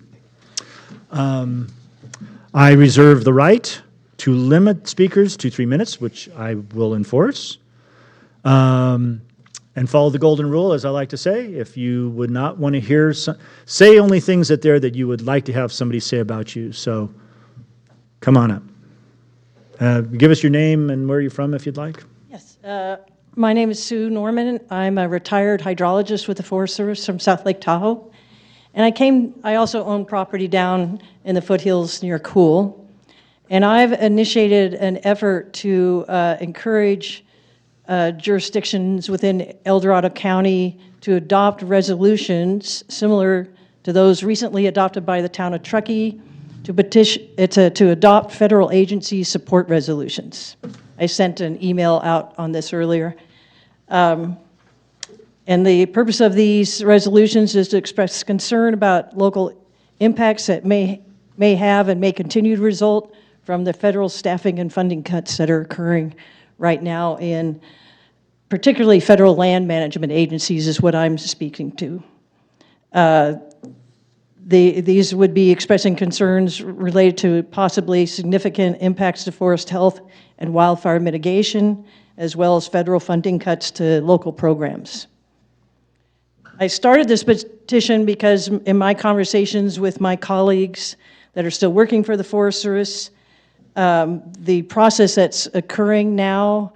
I reserve the right to limit speakers to 3 minutes, which I will enforce. And follow the golden rule, as I like to say. If you would not want to hear, say only things that you would like to have somebody say about you. So come on up. Give us your name and where you're from, if you'd like. Yes. My name is Sue Norman. I'm a retired hydrologist with the Forest Service from South Lake Tahoe. And I also own property down in the foothills near Cool. And I've initiated an effort to encourage jurisdictions within El Dorado County to adopt resolutions similar to those recently adopted by the town of Truckee to adopt federal agency support resolutions. I sent an email out on this earlier. And the purpose of these resolutions is to express concern about local impacts that may have and may continue to result from the federal staffing and funding cuts that are occurring right now in particularly federal land management agencies is what I'm speaking to. These would be expressing concerns related to possibly significant impacts to forest health and wildfire mitigation, as well as federal funding cuts to local programs. I started this petition because in my conversations with my colleagues that are still working for the Forest Service, the process that's occurring now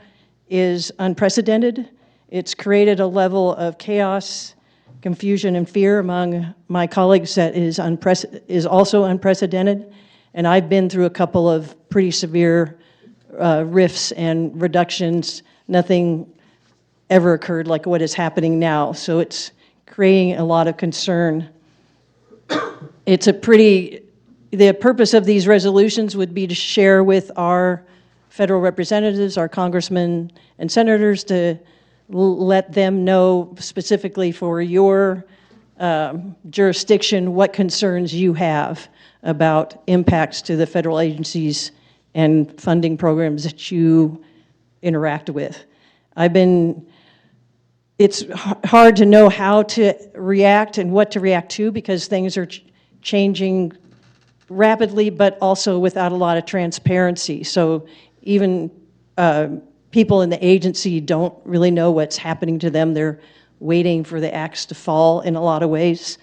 is unprecedented. It's created a level of chaos, confusion, and fear among my colleagues that is also unprecedented. And I've been through a couple of pretty severe rifts and reductions. Nothing ever occurred like what is happening now. So it's creating a lot of concern. The purpose of these resolutions would be to share with our federal representatives, our congressmen and senators, to let them know specifically for your jurisdiction what concerns you have about impacts to the federal agencies and funding programs that you interact with. It's hard to know how to react and what to react to because things are changing rapidly, but also without a lot of transparency. So even people in the agency don't really know what's happening to them. They're waiting for the axe to fall in a lot of ways.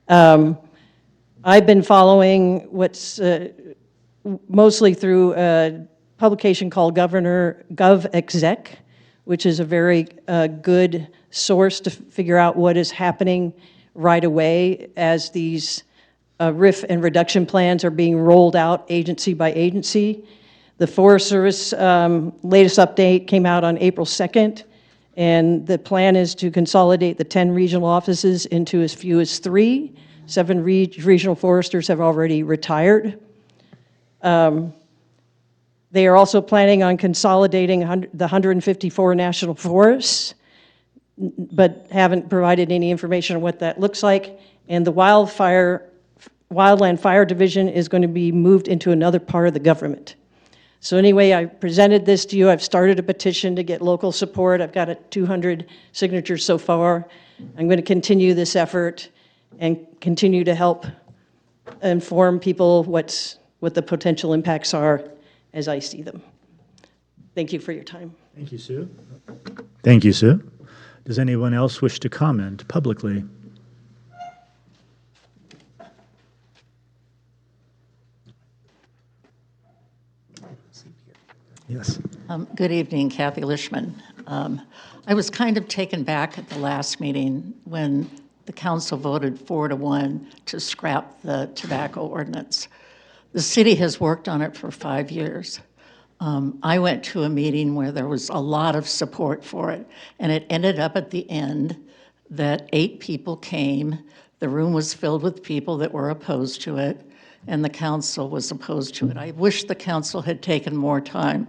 I've been following what's mostly through a publication called GovExec, which is a very good source to figure out what is happening right away as these RIF and reduction plans are being rolled out agency by agency. The Forest Service latest update came out on April 2nd, and the plan is to consolidate the 10 regional offices into as few as 3. 7 regional foresters have already retired. They are also planning on consolidating the 154 national forests, but haven't provided any information on what that looks like. And the Wildland Fire Division is going to be moved into another part of the government. So anyway, I presented this to you. I've started a petition to get local support. I've got 200 signatures so far. I'm going to continue this effort and continue to help inform people what the potential impacts are as I see them. Thank you for your time. Thank you, Sue. Thank you, Sue. Does anyone else wish to comment publicly? Yes. Good evening, Kathy Lishman. I was kind of taken back at the last meeting when the council voted 4-1 to scrap the tobacco ordinance. The city has worked on it for 5 years. I went to a meeting where there was a lot of support for it, and it ended up at the end that 8 people came. The room was filled with people that were opposed to it, and the council was opposed to it. I wish the council had taken more time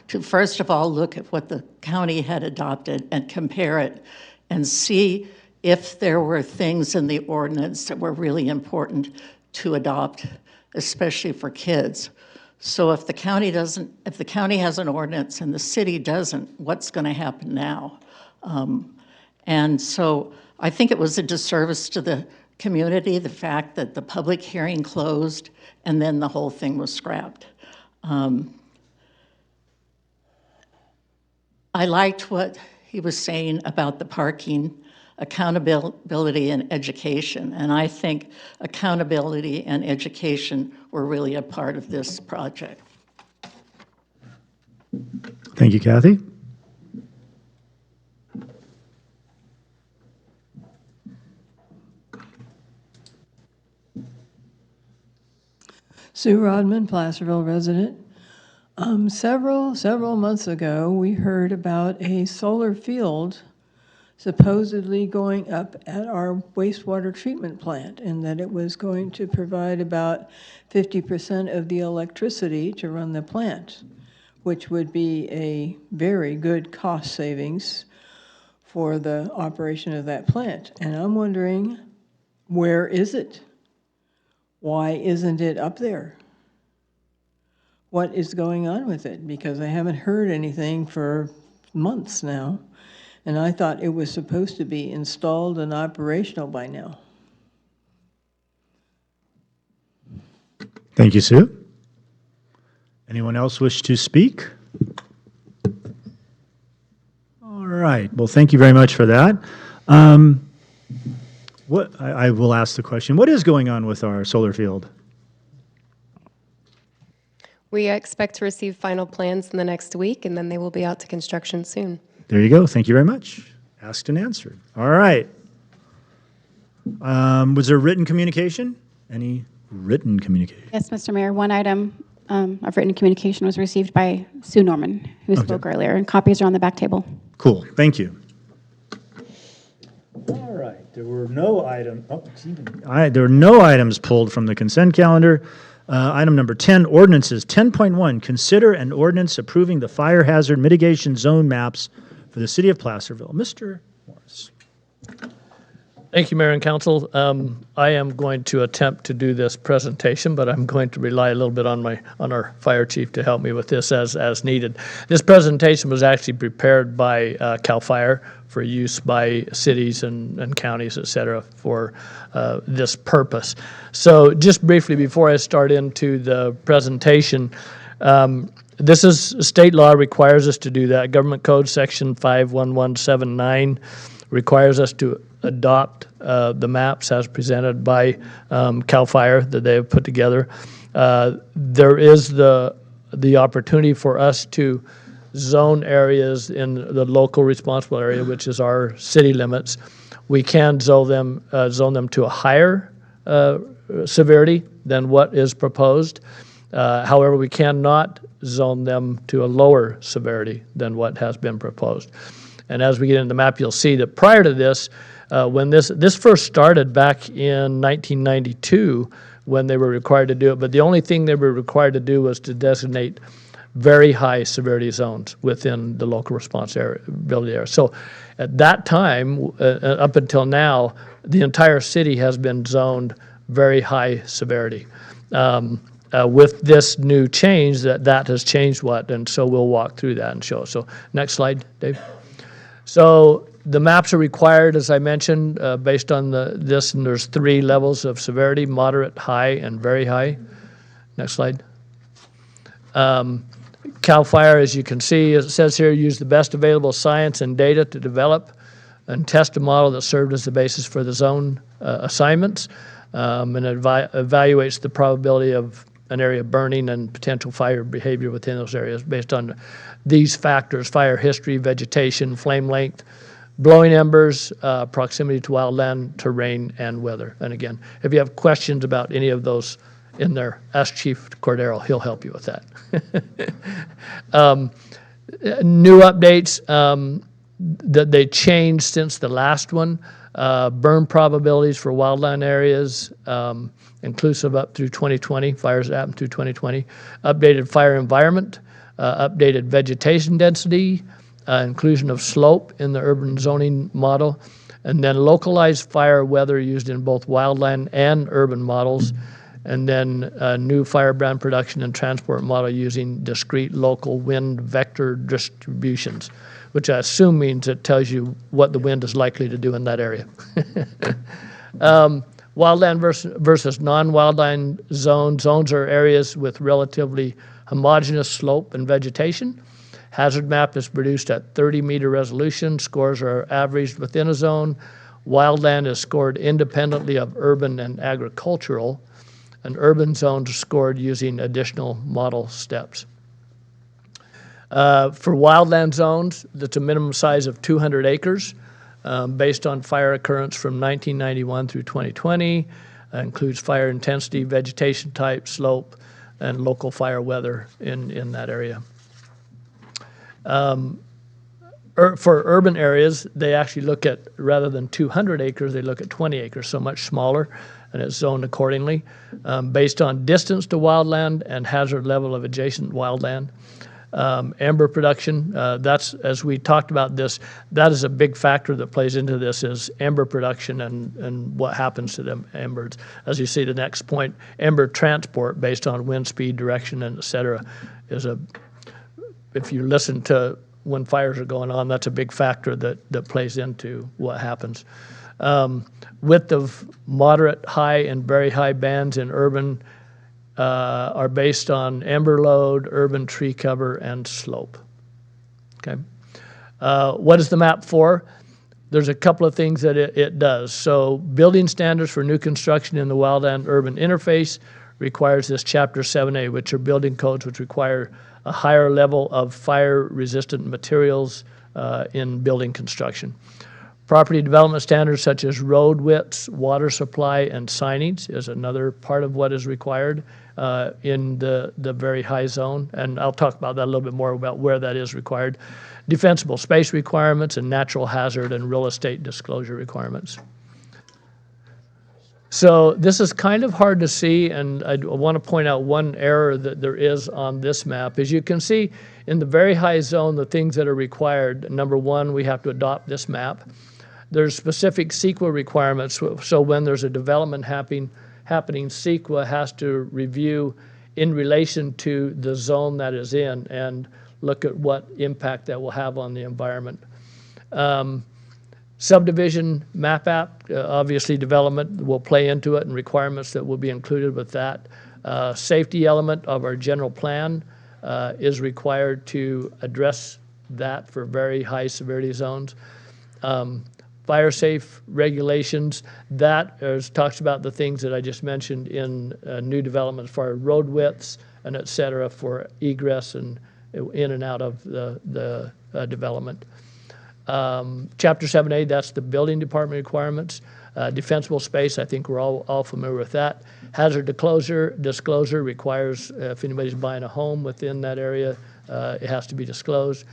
to first of all look at what the county had adopted and compare it and see if there were things in the ordinance that were really important to adopt, especially for kids. So if the county has an ordinance and the city doesn't, what's going to happen now? And so I think it was a disservice to the community, the fact that the public hearing closed and then the whole thing was scrapped. I liked what he was saying about the parking, accountability, and education. And I think accountability and education were really a part of this project. Thank you, Kathy. Sue Rodman, Placerville resident. Several months ago, we heard about a solar field supposedly going up at our wastewater treatment plant, and that it was going to provide about 50% of the electricity to run the plant, which would be a very good cost savings for the operation of that plant. And I'm wondering, where is it? Why isn't it up there? What is going on with it? Because I haven't heard anything for months now, and I thought it was supposed to be installed and operational by now. Thank you, Sue. Anyone else wish to speak? All right. Well, thank you very much for that. I will ask the question, what is going on with our solar field? We expect to receive final plans in the next week, and then they will be out to construction soon. There you go. Thank you very much. Asked and answered. All right. Was there written communication? Any written communication? Yes, Mr. Mayor, one item of written communication was received by Sue Norman, who spoke earlier, and copies are on the back table. Cool. Thank you. All right. There were no items pulled from the consent calendar. Item number 10, ordinances. 10.1, consider an ordinance approving the fire hazard mitigation zone maps for the city of Placerville. Mr. Morris. Thank you, Mayor and Council. I am going to attempt to do this presentation, but I'm going to rely a little bit on our fire chief to help me with this as needed. This presentation was actually prepared by CAL FIRE for use by cities and counties, et cetera, for this purpose. So just briefly before I start into the presentation, this is state law requires us to do that. Government Code Section 51179 requires us to adopt the maps as presented by CAL FIRE that they have put together. There is the opportunity for us to zone areas in the local responsible area, which is our city limits. We can zone them to a higher severity than what is proposed. However, we cannot zone them to a lower severity than what has been proposed. And as we get into the map, you'll see that prior to this, when this first started back in 1992, when they were required to do it, but the only thing they were required to do was to designate very high severity zones within the local responsibility area. So at that time, up until now, the entire city has been zoned very high severity. With this new change, that has changed what, and so we'll walk through that and show. So next slide, Dave. So the maps are required, as I mentioned, based on this, and there's 3 levels of severity: moderate, high, and very high. Next slide. CAL FIRE, as you can see, it says here, use the best available science and data to develop and test a model that served as the basis for the zone assignments, and evaluates the probability of an area burning and potential fire behavior within those areas based on these factors: fire history, vegetation, flame length, blowing embers, proximity to wildland, terrain, and weather. And again, if you have questions about any of those in there, ask Chief Cordero. He'll help you with that. New updates that they changed since the last one. Burn probabilities for wildland areas, inclusive up through 2020, fires that happened through 2020. Updated fire environment, updated vegetation density, inclusion of slope in the urban zoning model, and then localized fire weather used in both wildland and urban models, and then a new firebrand production and transport model using discrete local wind vector distributions, which I assume means it tells you what the wind is likely to do in that area. Wildland versus non-wildland zones. Zones are areas with relatively homogeneous slope and vegetation. Hazard map is produced at 30-meter resolution. Scores are averaged within a zone. Wildland is scored independently of urban and agricultural, and urban zones are scored using additional model steps. For wildland zones, that's a minimum size of 200 acres. Based on fire occurrence from 1991 through 2020, includes fire intensity, vegetation type, slope, and local fire weather in that area. For urban areas, they actually look at, rather than 200 acres, they look at 20 acres, so much smaller, and it's zoned accordingly, based on distance to wildland and hazard level of adjacent wildland. Amber production, that's, as we talked about this, that is a big factor that plays into this, is amber production and what happens to them embers. As you see the next point, amber transport based on wind speed, direction, and et cetera, is if you listen to when fires are going on, that's a big factor that plays into what happens. Width of moderate, high, and very high bands in urban are based on ember load, urban tree cover, and slope. Okay. What is the map for? There's a couple of things that it does. So building standards for new construction in the wildland-urban interface requires this Chapter 7A, which are building codes which require a higher level of fire-resistant materials in building construction. Property development standards such as road widths, water supply, and signage is another part of what is required in the very high zone, and I'll talk about that a little bit more about where that is required. Defensible space requirements and natural hazard and real estate disclosure requirements. So this is kind of hard to see, and I want to point out one error that there is on this map. As you can see, in the very high zone, the things that are required, number one, we have to adopt this map. There's specific CEQA requirements, so when there's a development happening, CEQA has to review in relation to the zone that is in and look at what impact that will have on the environment. Subdivision map app, obviously development will play into it and requirements that will be included with that. Safety element of our general plan is required to address that for very high severity zones. Fire safe regulations, that talks about the things that I just mentioned in new developments for road widths and et cetera for egress and in and out of the development. Chapter 7A, that's the building department requirements. Defensible space, I think we're all familiar with that. Hazard disclosure requires if anybody's buying a home within that area, it has to be disclosed.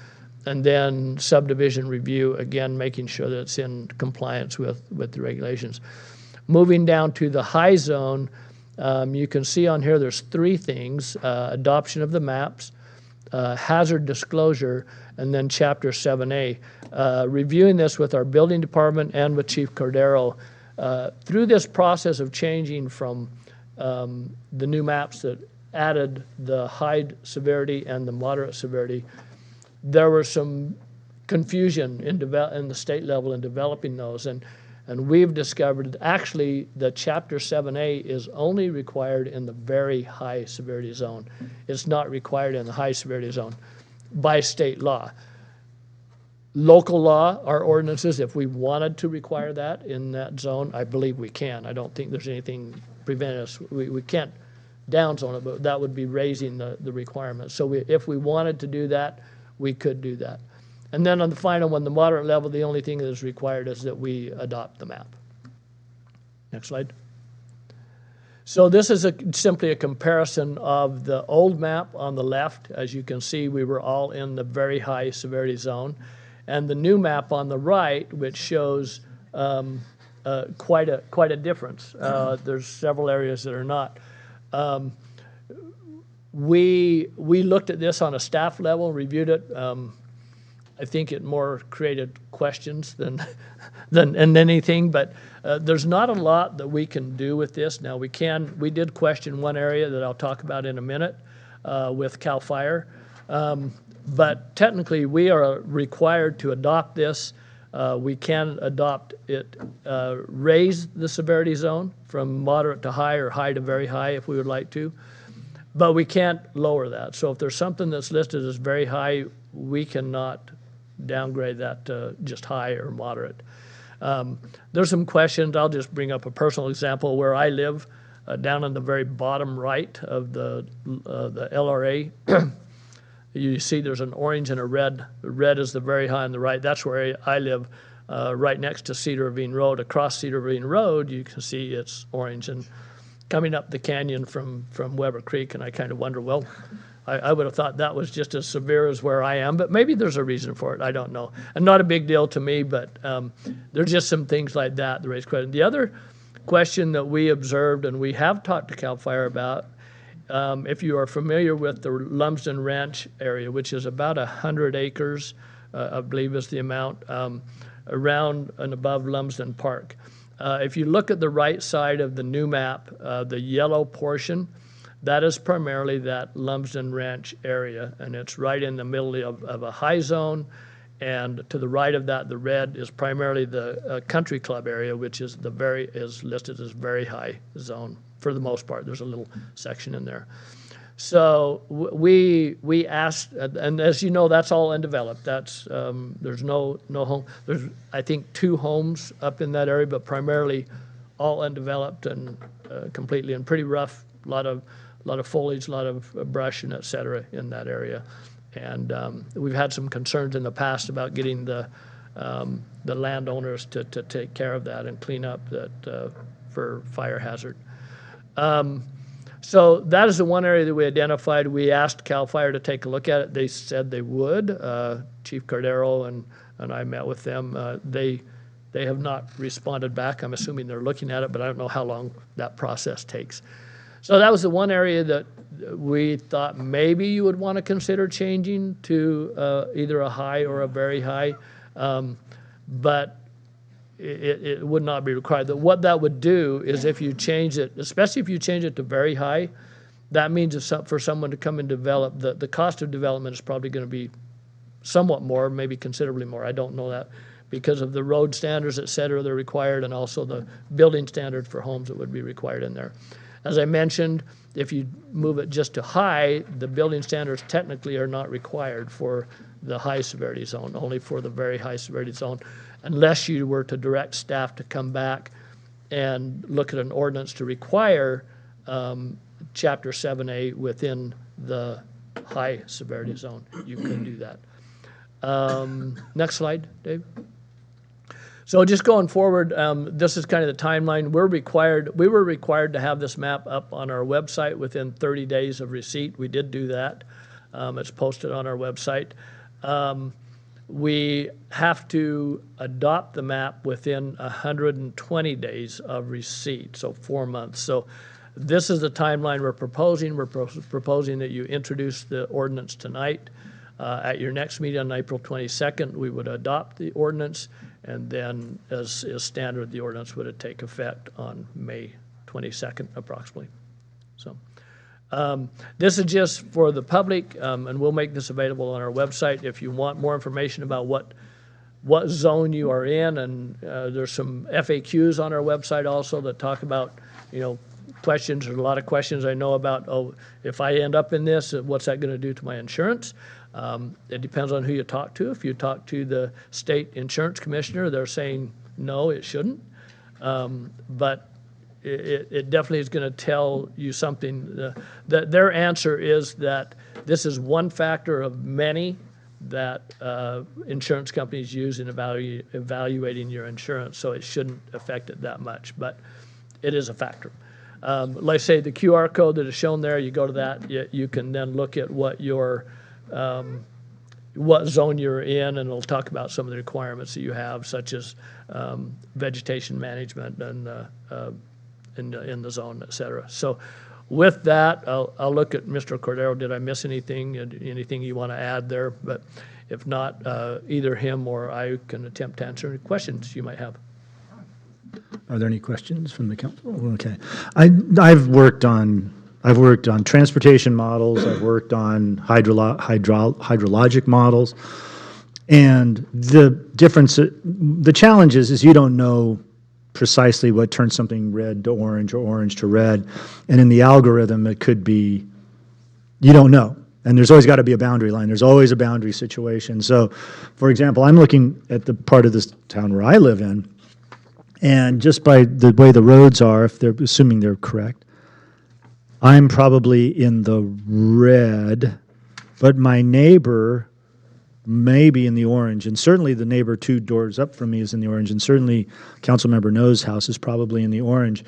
And then subdivision review, again, making sure that it's in compliance with the regulations. Moving down to the high zone, you can see on here there's three things: adoption of the maps, hazard disclosure, and then Chapter 7A. Reviewing this with our building department and with Chief Cordero, through this process of changing from the new maps that added the high severity and the moderate severity, there was some confusion in the state level in developing those, and we've discovered that actually the Chapter 7A is only required in the very high severity zone. It's not required in the high severity zone by state law. Local law, our ordinances, if we wanted to require that in that zone, I believe we can. I don't think there's anything preventing us. We can't downzone it, but that would be raising the requirements. So if we wanted to do that, we could do that. And then on the final one, the moderate level, the only thing that is required is that we adopt the map. Next slide. So this is simply a comparison of the old map on the left. As you can see, we were all in the very high severity zone. And the new map on the right, which shows quite a difference. There's several areas that are not. We looked at this on a staff level, reviewed it. I think it more created questions than anything, but there's not a lot that we can do with this. Now, we did question one area that I'll talk about in a minute with CAL FIRE. But technically, we are required to adopt this. We can adopt it, raise the severity zone from moderate to high or high to very high if we would like to, but we can't lower that. So if there's something that's listed as very high, we cannot downgrade that to just high or moderate. There's some questions. I'll just bring up a personal example where I live, down on the very bottom right of the LRA. You see there's an orange and a red. The red is the very high on the right. That's where I live, right next to Cedar Ravine Road. Across Cedar Ravine Road, you can see it's orange. And coming up the canyon from Weber Creek, and I kind of wonder, well, I would have thought that was just as severe as where I am, but maybe there's a reason for it. I don't know. And not a big deal to me, but there's just some things like that that raise questions. The other question that we observed, and we have talked to CAL FIRE about, if you are familiar with the Lumsden Ranch area, which is about 100 acres, I believe is the amount, around and above Lumsden Park. If you look at the right side of the new map, the yellow portion, that is primarily that Lumsden Ranch area, and it's right in the middle of a high zone. And to the right of that, the red is primarily the country club area, which is is listed as very high zone for the most part. There's a little section in there. So we asked, and as you know, that's all undeveloped. That's there's no home. There's I think 2 homes up in that area, but primarily all undeveloped and completely and pretty rough. A lot of foliage, a lot of brush and et cetera in that area. And we've had some concerns in the past about getting the landowners to take care of that and clean up that for fire hazard. So that is the one area that we identified. We asked CAL FIRE to take a look at it. They said they would. Chief Cordero and I met with them. They have not responded back. I'm assuming they're looking at it, but I don't know how long that process takes. So that was the one area that we thought maybe you would want to consider changing to either a high or a very high, but it would not be required. What that would do is if you change it, especially if you change it to very high, that means for someone to come and develop, the cost of development is probably going to be somewhat more, maybe considerably more. I don't know that because of the road standards, et cetera, that are required, and also the building standard for homes that would be required in there. As I mentioned, if you move it just to high, the building standards technically are not required for the high severity zone, only for the very high severity zone, unless you were to direct staff to come back and look at an ordinance to require Chapter 7A within the high severity zone. You could do that. Next slide, Dave. So just going forward, this is kind of the timeline. We were required to have this map up on our website within 30 days of receipt. We did do that. It's posted on our website. We have to adopt the map within 120 days of receipt, so 4 months. So this is the timeline we're proposing. We're proposing that you introduce the ordinance tonight. At your next meeting on April 22nd, we would adopt the ordinance, and then as is standard, the ordinance would take effect on May 22nd approximately. So this is just for the public, and we'll make this available on our website if you want more information about what zone you are in, and there's some FAQs on our website also that talk about, questions. There's a lot of questions I know about, if I end up in this, what's that going to do to my insurance? It depends on who you talk to. If you talk to the state insurance commissioner, they're saying, no, it shouldn't. But it definitely is going to tell you something. Their answer is that this is one factor of many that insurance companies use in evaluating your insurance, so it shouldn't affect it that much, but it is a factor. Like I say, the QR code that is shown there, you go to that, you can then look at what zone you're in, and it'll talk about some of the requirements that you have, such as vegetation management and in the zone, et cetera. So with that, I'll look at Mr. Cordero. Did I miss anything? Anything you want to add there? But If not, either him or I can attempt to answer any questions you might have. Are there any questions from the council? Okay. I've worked on transportation models. I've worked on hydrologic models. And the difference, the challenge is you don't know precisely what turns something red to orange or orange to red. And in the algorithm, it could be, you don't know. And there's always got to be a boundary line. There's always a boundary situation. So, for example, I'm looking at the part of this town where I live in, and just by the way the roads are, if they're assuming they're correct, I'm probably in the red, but my neighbor may be in the orange, and certainly the neighbor 2 doors up from me is in the orange, and certainly Councilmember No's house is probably in the orange.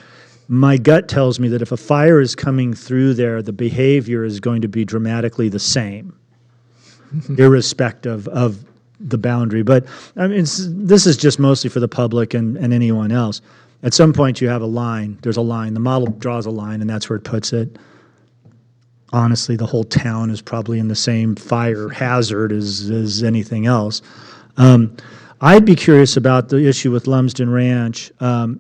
My gut tells me that if a fire is coming through there, the behavior is going to be dramatically the same, irrespective of the boundary. But I mean, this is just mostly for the public and anyone else. At some point, you have a line. There's a line. The model draws a line, and that's where it puts it. Honestly, the whole town is probably in the same fire hazard as anything else. I'd be curious about the issue with Lumsden Ranch.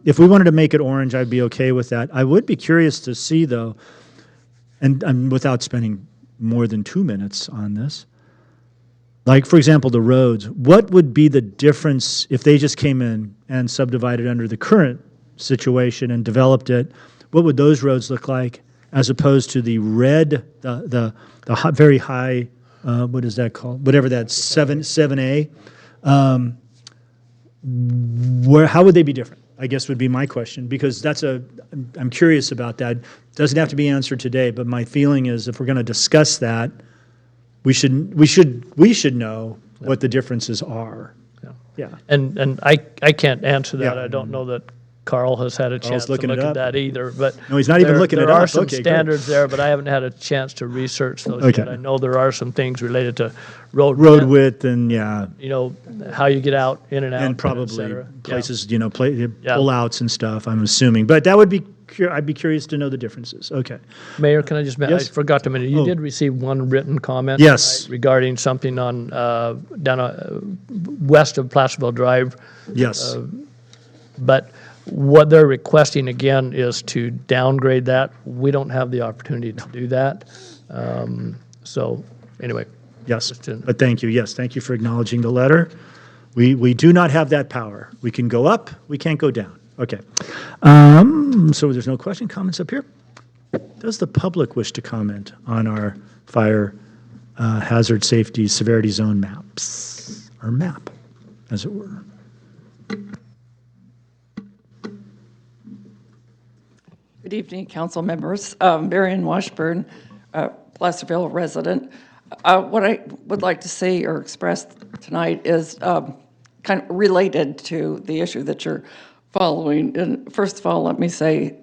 If we wanted to make it orange, I'd be okay with that. I would be curious to see, though, and without spending more than 2 minutes on this, like, for example, the roads, what would be the difference if they just came in and subdivided under the current situation and developed it? What would those roads look like as opposed to the red, the very high, what is that called? Whatever that 7A. How would they be different? I guess would be my question, because I'm curious about that. Doesn't have to be answered today, but my feeling is if we're going to discuss that, we should know what the differences are. Yeah. And I can't answer that. Yeah. I don't know that Carl has had a chance to looking look it at up. that either. But No, he's not even looking it up. There are some Okay, good. standards there, but I haven't had a chance to research those Okay. yet. I know there are some things related to road Width and, yeah, you know, how you get out, in and out, and et probably cetera. places, pull-outs and stuff, I'm assuming. But that would be, I'd be curious to know the differences. Okay. Mayor, can I just, Yes. I forgot to mention, you Oh. did receive one written comment. Yes. tonight regarding something on, down west of Placerville Drive. Yes. But what they're requesting, again, is to downgrade that. We don't have the opportunity to do that. So, anyway. Yes, but thank you. Yes, thank you for acknowledging the letter. We do not have that power. We can go up, we can't go down. Okay. So there's no question, comments up here? Does the public wish to comment on our fire hazard safety severity zone maps, or map, as it were? Good evening, council members. Marion Washburn, Placerville resident. What I would like to say or express tonight is kind of related to the issue that you're following. And first of all, let me say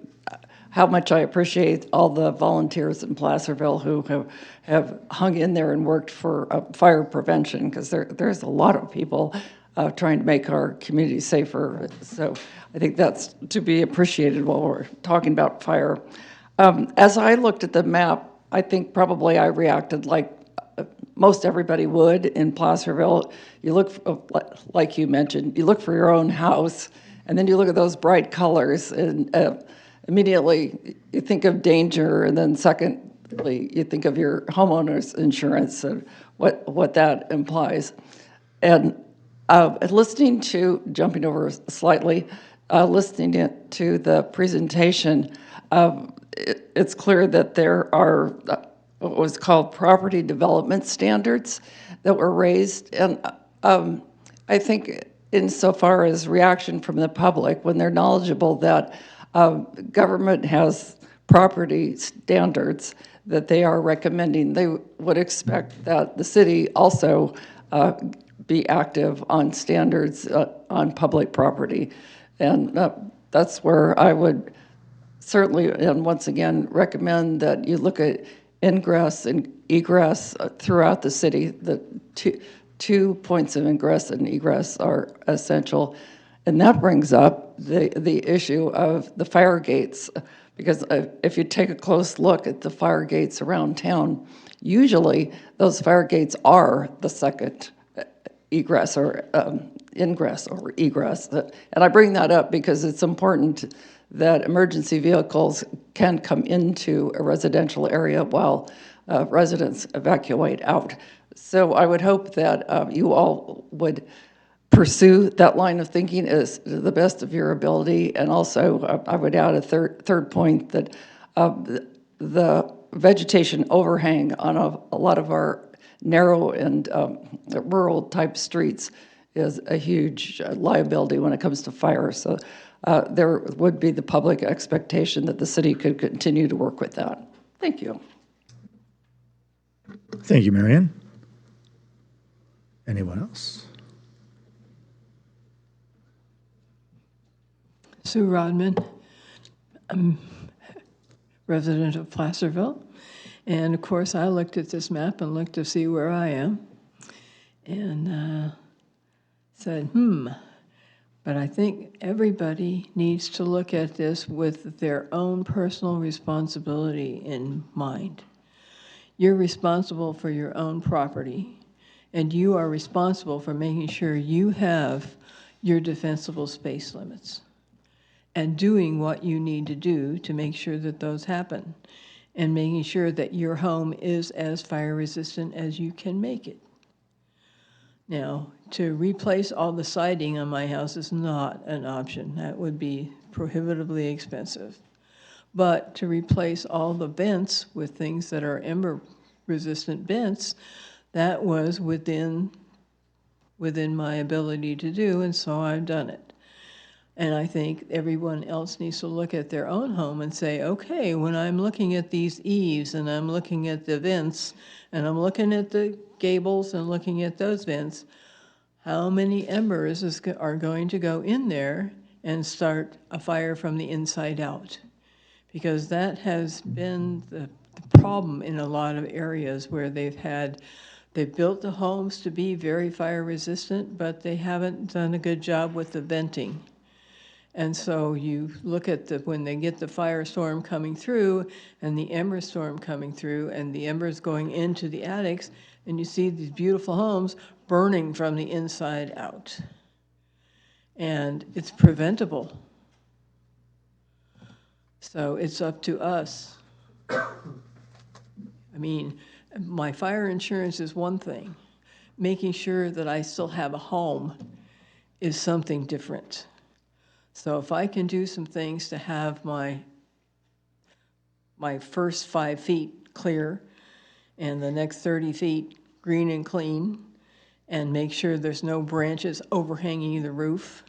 how much I appreciate all the volunteers in Placerville who have hung in there and worked for fire prevention, because there's a lot of people trying to make our community safer. So I think that's to be appreciated while we're talking about fire. As I looked at the map, I think probably I reacted like most everybody would in Placerville. You look, like you mentioned, you look for your own house, and then you look at those bright colors, and immediately you think of danger, and then secondly, you think of your homeowner's insurance and what that implies. And listening to, jumping over slightly, listening to the presentation, it's clear that there are what was called property development standards that were raised. And I think insofar as reaction from the public, when they're knowledgeable that government has property standards that they are recommending, they would expect that the city also be active on standards on public property. And that's where I would certainly, and once again, recommend that you look at ingress and egress throughout the city. The two points of ingress and egress are essential. And that brings up the issue of the fire gates, because if you take a close look at the fire gates around town, usually those fire gates are the second egress or ingress or egress. And I bring that up because it's important that emergency vehicles can come into a residential area while residents evacuate out. So I would hope that you all would pursue that line of thinking as to the best of your ability. And also, I would add a third point that the vegetation overhang on a lot of our narrow and rural type streets is a huge liability when it comes to fire. So there would be the public expectation that the city could continue to work with that. Thank you. Thank you, Marion. Anyone else? Sue Rodman, I'm resident of Placerville. And of course, I looked at this map and looked to see where I am and said, but I think everybody needs to look at this with their own personal responsibility in mind. You're responsible for your own property, and you are responsible for making sure you have your defensible space limits and doing what you need to do to make sure that those happen and making sure that your home is as fire resistant as you can make it. Now, to replace all the siding on my house is not an option. That would be prohibitively expensive. But to replace all the vents with things that are ember-resistant vents, that was within my ability to do, and so I've done it. And I think everyone else needs to look at their own home and say, okay, when I'm looking at these eaves and I'm looking at the vents and I'm looking at the gables and looking at those vents, how many embers are going to go in there and start a fire from the inside out? Because that has been the problem in a lot of areas where they've built the homes to be very fire resistant, but they haven't done a good job with the venting. And so you look at when they get the firestorm coming through and the ember storm coming through and the embers going into the attics, and you see these beautiful homes burning from the inside out. And it's preventable. So it's up to us. I mean, my fire insurance is one thing. Making sure that I still have a home is something different. So if I can do some things to have my first 5 feet clear and the next 30 feet green and clean, and make sure there's no branches overhanging the roof,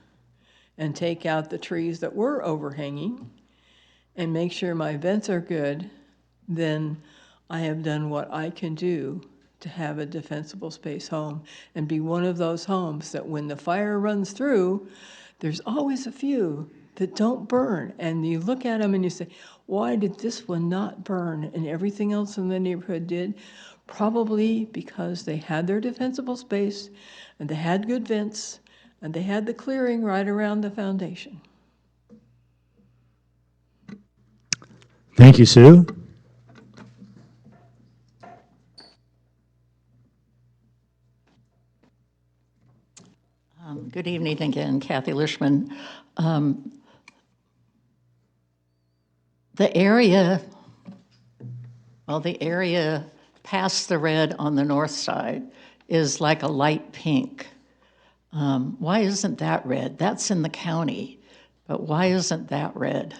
and take out the trees that were overhanging, and make sure my vents are good, then I have done what I can do to have a defensible space home and be one of those homes that when the fire runs through, there's always a few that don't burn. And you look at them and you say, why did this one not burn and everything else in the neighborhood did? Probably because they had their defensible space and they had good vents and they had the clearing right around the foundation. Thank you, Sue. Good evening again, Kathy Lishman. The area past the red on the north side is like a light pink. Why isn't that red? That's in the county, but why isn't that red?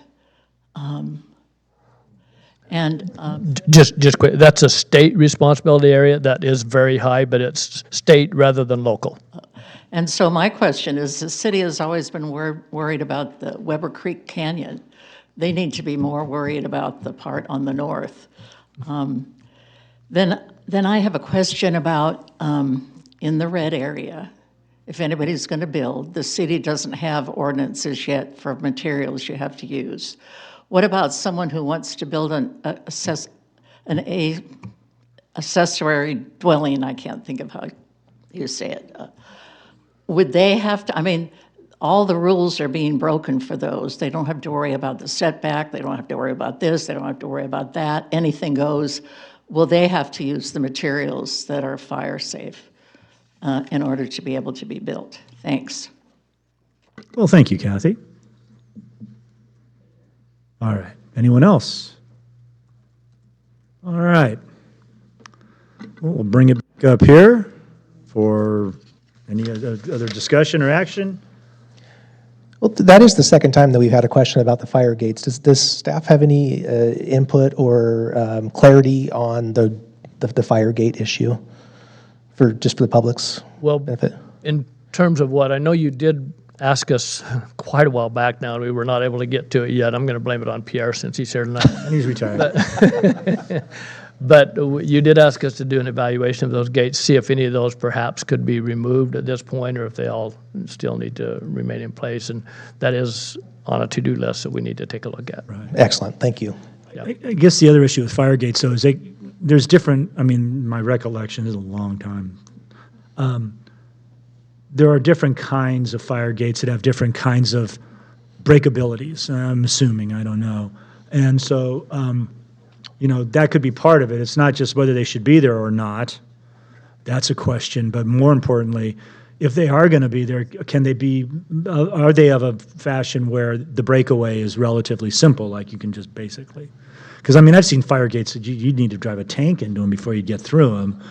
Just quick, that's a state responsibility area that is very high, but it's state rather than local. And so my question is, the city has always been worried about the Weber Creek Canyon. They need to be more worried about the part on the north. Then I have a question about in the red area, if anybody's going to build, the city doesn't have ordinances yet for materials you have to use. What about someone who wants to build an accessory dwelling? I can't think of how you say it. Would they have to, I mean, all the rules are being broken for those. They don't have to worry about the setback. They don't have to worry about this. They don't have to worry about that. Anything goes. Will they have to use the materials that are fire safe? in order to be able to be built. Thanks. Well, thank you, Kathy. All right. Anyone else? All right. Well, we'll bring it back up here for any other discussion or action. Well, that is the second time that we've had a question about the fire gates. Does staff have any input or clarity on the fire gate issue just for the public's benefit? In terms of what, I know you did ask us quite a while back now, and we were not able to get to it yet. I'm going to blame it on Pierre since he's here tonight. And he's retired. But you did ask us to do an evaluation of those gates, see if any of those perhaps could be removed at this point, or if they all still need to remain in place. And that is on a to-do list that we need to take a look at. Right. Excellent, thank you. I guess the other issue with fire gates, though, is there's different, I mean, my recollection is a long time. There are different kinds of fire gates that have different kinds of breakabilities, I'm assuming, I don't know. And so, that could be part of it. It's not just whether they should be there or not. That's a question. But more importantly, if they are going to be there, are they of a fashion where the breakaway is relatively simple, like you can just basically? Because, I mean, I've seen fire gates that you'd need to drive a tank into them before you get through them.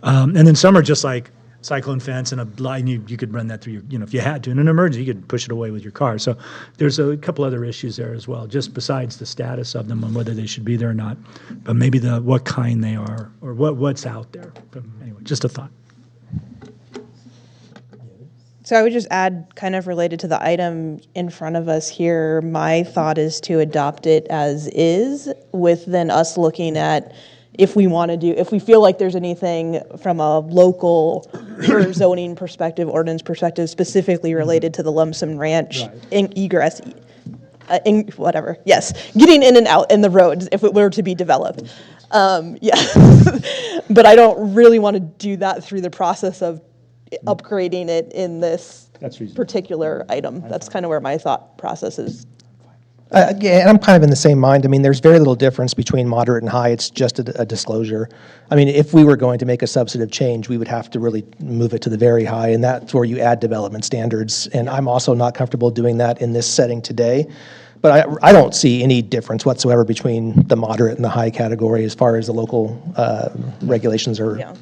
And then some are just like cyclone fence and a line, you could run that through your, if you had to. In an emergency, you could push it away with your car. So there's a couple other issues there as well, just besides the status of them and whether they should be there or not. But maybe what kind they are or what's out there. But anyway, just a thought. So I would just add, kind of related to the item in front of us here, my thought is to adopt it as is, with then us looking at if we feel like there's anything from a local or zoning perspective, ordinance perspective, specifically related to the Lumsden Ranch egress, whatever, yes, getting in and out in the roads if it were to be developed. Yeah, but I don't really want to do that through the process of upgrading it in this particular item. That's kind of where my thought process is. Yeah, and I'm kind of in the same mind. I mean, there's very little difference between moderate and high. It's just a disclosure. I mean, if we were going to make a substantive change, we would have to really move it to the very high, and that's where you add development standards. And I'm also not comfortable doing that in this setting today. But I don't see any difference whatsoever between the moderate and the high category as far as the local regulations are. Yeah.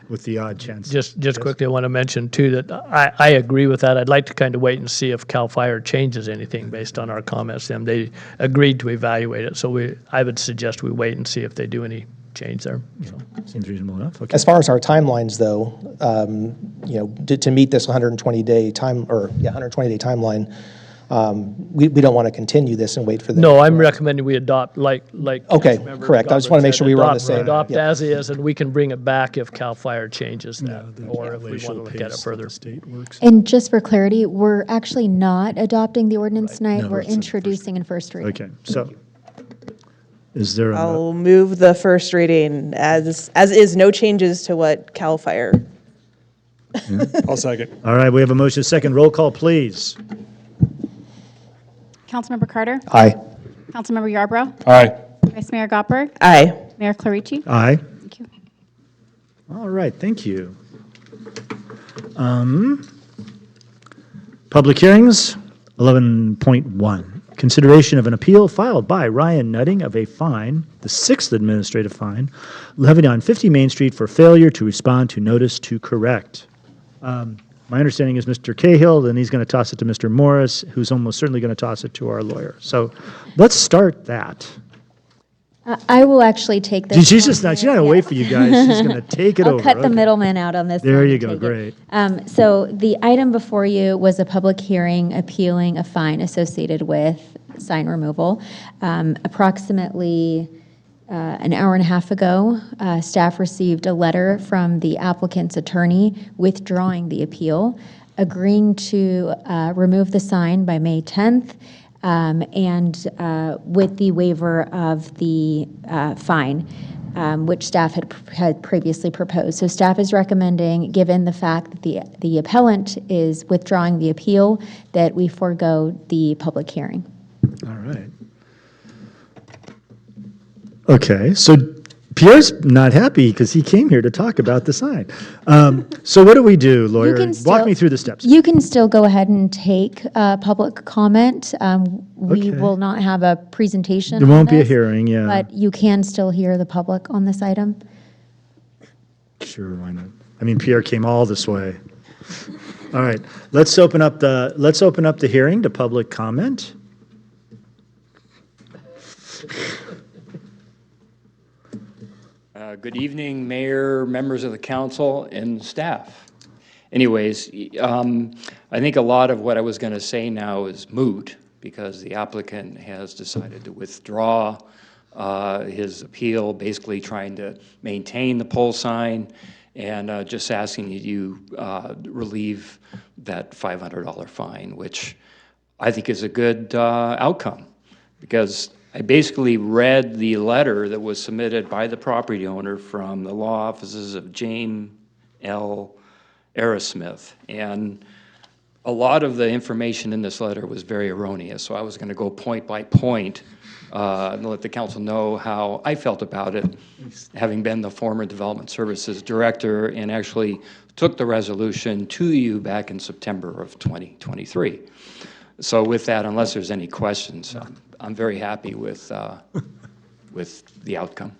With the odd chance. Just quickly, I want to mention too that I agree with that. I'd like to kind of wait and see if CAL FIRE changes anything based on our comments to them. They agreed to evaluate it, so I would suggest we wait and see if they do any change there. So. Seems reasonable enough. Okay. As far as our timelines, though, to meet this 120-day timeline, we don't want to continue this and wait for the. No, I'm recommending we adopt like. Okay, correct. I just want to make sure we were on the same. Adopt as is, and we can bring it back if CAL FIRE changes that, or if we want to look at it further. And just for clarity, we're actually not adopting the ordinance tonight. We're introducing in first reading. Okay, so is there I'll move the first reading as is, no changes to what CAL FIRE. I'll second. All right, we have a motion, second. Roll call, please. Councilmember Carter? Aye. Councilmember Yarbrough? Aye. Vice Mayor Gottberg? Aye. Mayor Clarici? Aye. Thank you. All right, thank you. Public hearings, 11.1. Consideration of an appeal filed by Ryan Nutting of a fine, the sixth administrative fine, levied on 50 Main Street for failure to respond to notice to correct. My understanding is Mr. Cahill, then he's going to toss it to Mr. Morris, who's almost certainly going to toss it to our lawyer. So let's start that. I will actually take this. She's not going to wait for you guys. She's going to take it over. I'll cut the Okay. middleman out on this. There one you and go, take it. great. So the item before you was a public hearing appealing a fine associated with sign removal. Approximately an hour and a half ago, staff received a letter from the applicant's attorney withdrawing the appeal, agreeing to remove the sign by May 10th, and with the waiver of the fine, which staff had previously proposed. So staff is recommending, given the fact that the appellant is withdrawing the appeal, that we forego the public hearing. All right. Okay, so Pierre's not happy because he came here to talk about the sign. So what do we do, lawyer? Walk me through the steps. You can still go ahead and take public comment. We Okay. will not have a presentation There on won't be a this, hearing, yeah. but you can still hear the public on this item. Sure, why not? I mean, Pierre came all this way. All right, let's open up the hearing to public comment. Good evening, Mayor, members of the council, and staff. Anyways, I think a lot of what I was going to say now is moot because the applicant has decided to withdraw his appeal, basically trying to maintain the pole sign and just asking you relieve that $500 fine, which I think is a good outcome because I basically read the letter that was submitted by the property owner from the law offices of James L. Arrowsmith, and a lot of the information in this letter was very erroneous, so I was going to go point by point and let the council know how I felt about it, having been the former Development Services Director and actually took the resolution to you back in September of 2023. So with that, unless there's any questions, I'm very happy with the outcome.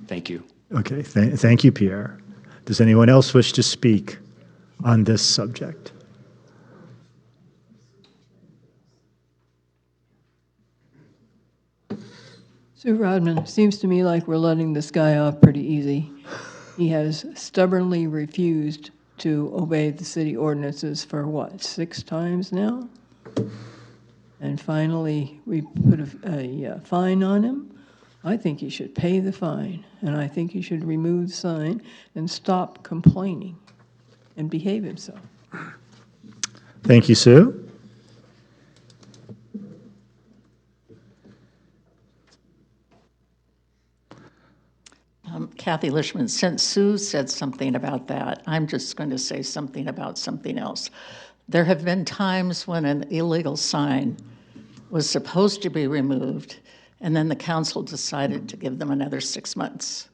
Thank you. Okay, thank you, Pierre. Does anyone else wish to speak on this subject? Sue Rodman, seems to me like we're letting this guy off pretty easy. He has stubbornly refused to obey the city ordinances for what, 6 times now? And finally, we put a fine on him. I think he should pay the fine, and I think he should remove the sign and stop complaining and behave himself. Thank you, Sue. Kathy Lishman, since Sue said something about that, I'm just going to say something about something else. There have been times when an illegal sign was supposed to be removed, and then the council decided to give them another 6 months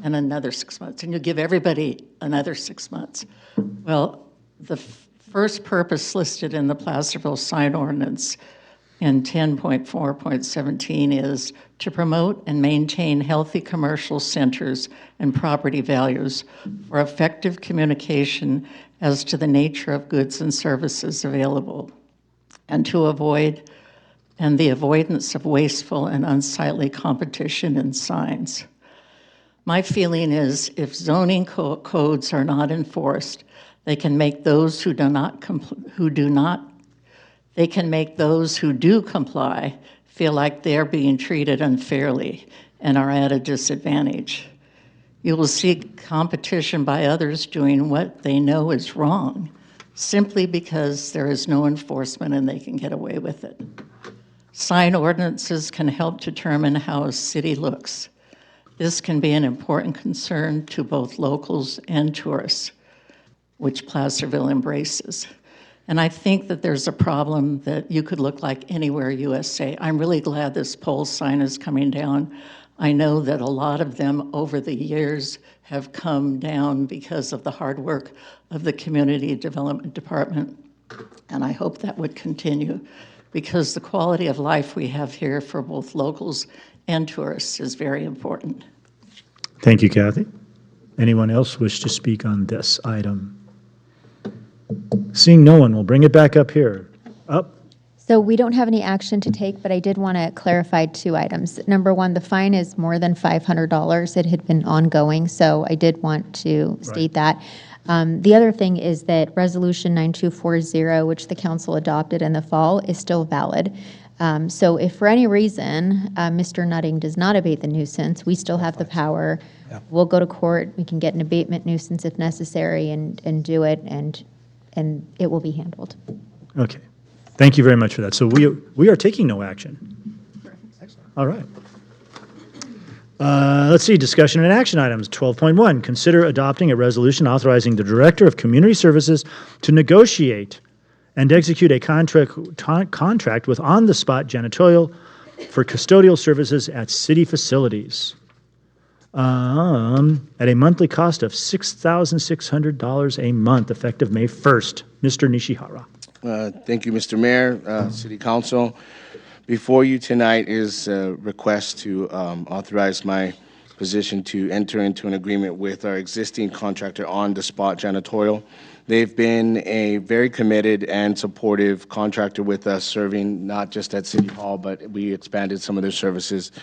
and another 6 months, and you give everybody another 6 months. Well, the first purpose listed in the Placerville sign ordinance in 10.4.17 is to promote and maintain healthy commercial centers and property values for effective communication as to the nature of goods and services available, and to avoid the avoidance of wasteful and unsightly competition in signs. My feeling is if zoning codes are not enforced, they can make those who do comply feel like they're being treated unfairly and are at a disadvantage. You will see competition by others doing what they know is wrong, simply because there is no enforcement and they can get away with it. Sign ordinances can help determine how a city looks. This can be an important concern to both locals and tourists, which Placerville embraces. And I think that there's a problem that you could look like anywhere USA. I'm really glad this pole sign is coming down. I know that a lot of them over the years have come down because of the hard work of the Community Development Department, and I hope that would continue because the quality of life we have here for both locals and tourists is very important. Thank you, Kathy. Anyone else wish to speak on this item? Seeing no one, we'll bring it back up here. Up. So we don't have any action to take, but I did want to clarify 2 items. Number 1, the fine is more than $500. It had been ongoing, so I did want to state that. The other thing is that Resolution 9240, which the council adopted in the fall, is still valid. So if for any reason Mr. Nutting does not abate the nuisance, we still have the power. Yeah. We'll go to court. We can get an abatement nuisance if necessary and do it, and it will be handled. Okay. Thank you very much for that. So we are taking no action. Excellent. All right. Let's see, discussion and action items. 12.1, consider adopting a resolution authorizing the Director of Community Services to negotiate and execute a contract with on-the-spot janitorial for custodial services at city facilities. at a monthly cost of $6,600 a month, effective May 1st. Mr. Nishihara. Thank you, Mr. Mayor, City Council. Before you tonight is a request to authorize my position to enter into an agreement with our existing contractor on the spot janitorial. They've been a very committed and supportive contractor with us, serving not just at City Hall, but we expanded some of their services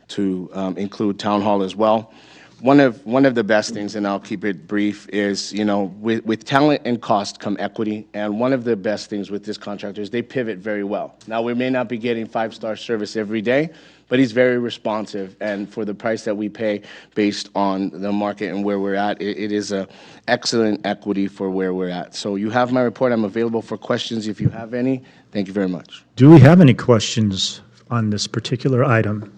to include Town Hall as well. One of the best things, and I'll keep it brief, is, you know, with talent and cost come equity, and one of the best things with this contractor is they pivot very well. Now, we may not be getting five-star service every day, but he's very responsive, and for the price that we pay based on the market and where we're at, it is a excellent equity for where we're at. So you have my report. I'm available for questions if you have any. Thank you very much. Do we have any questions on this particular item?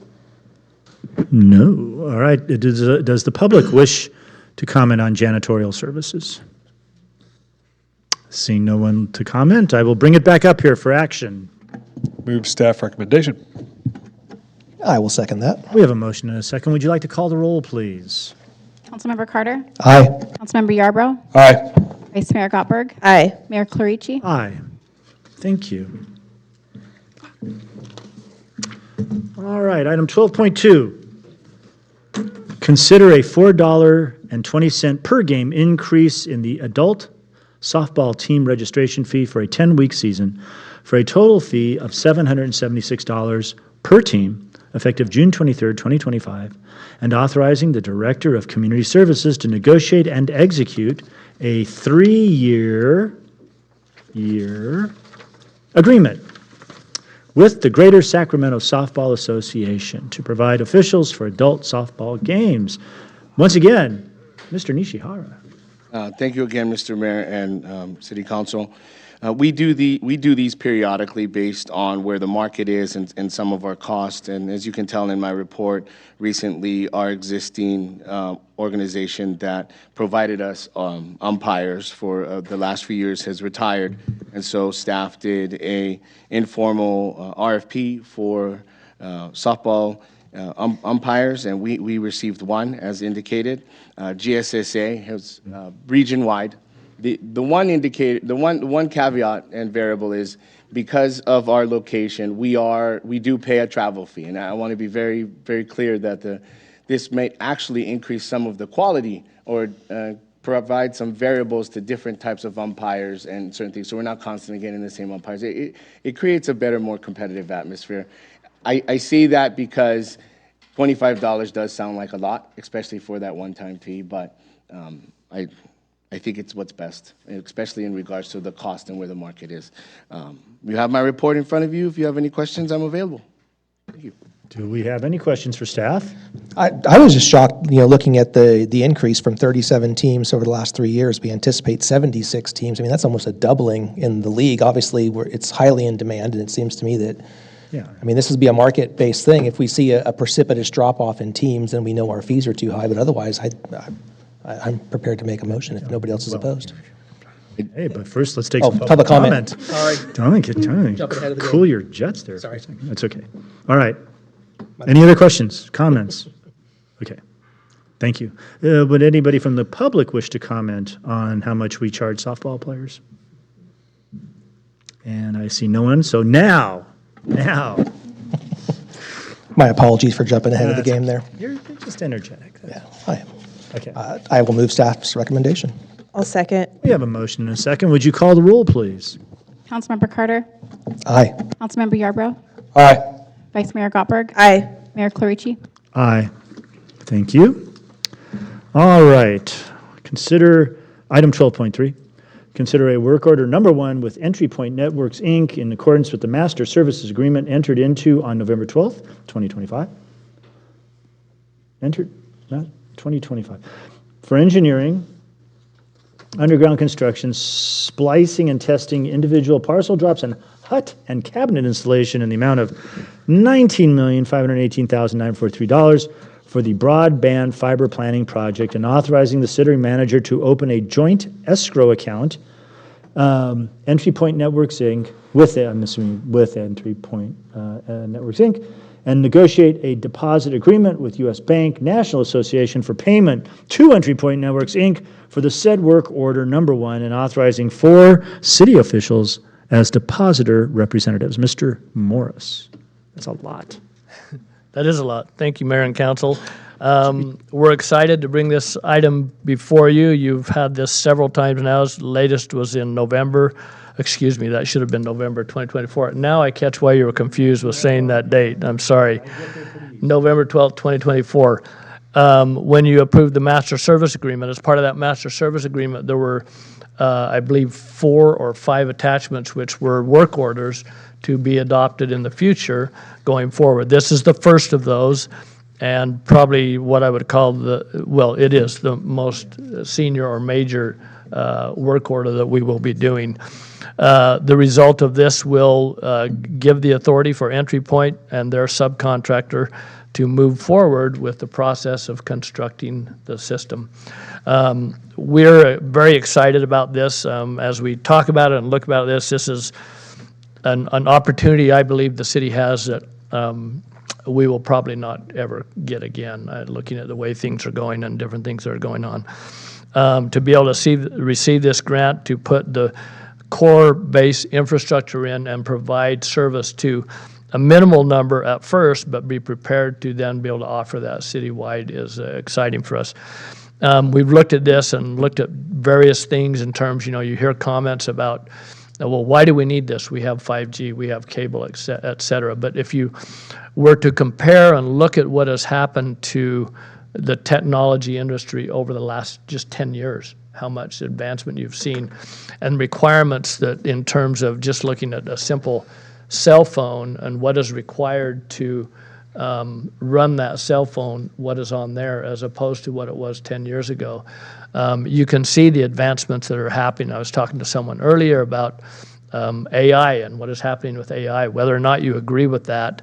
No. All right. Does the public wish to comment on janitorial services? Seeing no one to comment, I will bring it back up here for action. Move staff recommendation. I will second that. We have a motion and a second. Would you like to call the roll, please? Councilmember Carter? Aye. Councilmember Yarbrough? Aye. Vice Mayor Gottberg? Aye. Mayor Clarici? Aye. Thank you. All right, item 12.2. Consider a $4.20 per game increase in the adult softball team registration fee for a 10-week season for a total fee of $776 per team, effective June 23, 2025, and authorizing the Director of Community Services to negotiate and execute a 3-year agreement with the Greater Sacramento Softball Association to provide officials for adult softball games. Once again, Mr. Nishihara. Thank you again, Mr. Mayor and City Council. We do these periodically based on where the market is and some of our costs. And as you can tell in my report, recently our existing organization that provided us umpires for the last few years has retired. And so staff did a informal RFP for softball umpires, and we received one as indicated. GSSA has region-wide. The one caveat and variable is because of our location, we do pay a travel fee, and I want to be very, very clear that this may actually increase some of the quality or provide some variables to different types of umpires and certain things, so we're not constantly getting the same umpires. It creates a better, more competitive atmosphere. I see that because $25 does sound like a lot, especially for that one-time fee, but I think it's what's best, especially in regards to the cost and where the market is. You have my report in front of you. If you have any questions, I'm available. Thank you. Do we have any questions for staff? I was just shocked, looking at the increase from 37 teams over the last 3 years. We anticipate 76 teams. I mean, that's almost a doubling in the league. Obviously, it's highly in demand, and it seems to me that, this would be a market-based thing. If we see a precipitous drop-off in teams, then we know our fees are too high. But otherwise, I'm prepared to make a motion if nobody else is opposed. Hey, but first, let's take some public comment. Sorry. Don't Jumping ahead of the cool game. your jets there. Sorry. That's okay. All right. Any other questions, comments? Okay. Thank you. Would anybody from the public wish to comment on how much we charge softball players? And I see no one. So now. My apologies for jumping ahead of the game there. You're just energetic. Yeah, I am. Okay. I will move staff's recommendation. I'll second. We have a motion and a second. Would you call the roll, please? Councilmember Carter? Aye. Councilmember Yarbrough? Aye. Vice Mayor Gottberg? Aye. Mayor Clarici? Aye. Thank you. All right. Consider item 12.3. Consider a work order number 1 with Entry Point Networks, Inc. in accordance with the Master Services Agreement entered into on November 12th, 2025. 2025. For engineering, underground construction, splicing and testing individual parcel drops, and hut and cabinet installation in the amount of $19,518,943 for the broadband fiber planning project, and authorizing the city manager to open a joint escrow account, Entry Point Networks, Inc., with Entry Point Networks, Inc., and negotiate a deposit agreement with U.S. Bank National Association for payment to Entry Point Networks, Inc. for the said work order number 1 and authorizing 4 city officials as depositor representatives. Mr. Morris. That's a lot. That is a lot. Thank you, Mayor and Council. We're excited to bring this item before you. You've had this several times now. The latest was in November. Excuse me, that should have been November 2024. Now I catch why you were confused with saying that date. I'm sorry. November 12th, 2024. When you approved the master service agreement, as part of that master service agreement, there were, I believe, 4 or 5 attachments which were work orders to be adopted in the future going forward. This is the first of those, and probably what I would call it is the most senior or major work order that we will be doing. The result of this will give the authority for Entry Point and their subcontractor to move forward with the process of constructing the system. We're very excited about this. As we talk about it and look about this is an opportunity I believe the city has that we will probably not ever get again, looking at the way things are going and different things that are going on. To be able to receive this grant to put the core base infrastructure in and provide service to a minimal number at first, but be prepared to then be able to offer that citywide is exciting for us. We've looked at this and looked at various things in terms, you hear comments about, well, why do we need this? We have 5G, we have cable, et cetera. But if you were to compare and look at what has happened to the technology industry over the last just 10 years, how much advancement you've seen, and requirements that in terms of just looking at a simple cell phone and what is required to run that cell phone, what is on there, as opposed to what it was 10 years ago. You can see the advancements that are happening. I was talking to someone earlier about AI and what is happening with AI. Whether or not you agree with that,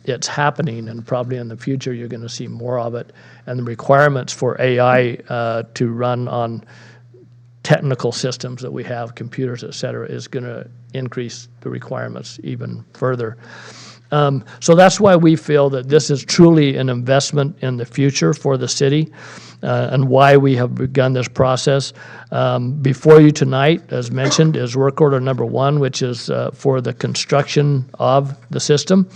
it's happening, and probably in the future you're going to see more of it. And the requirements for AI to run on technical systems that we have, computers, et cetera, is going to increase the requirements even further. So that's why we feel that this is truly an investment in the future for the city, and why we have begun this process. Before you tonight, as mentioned, is work order number 1, which is for the construction of the system.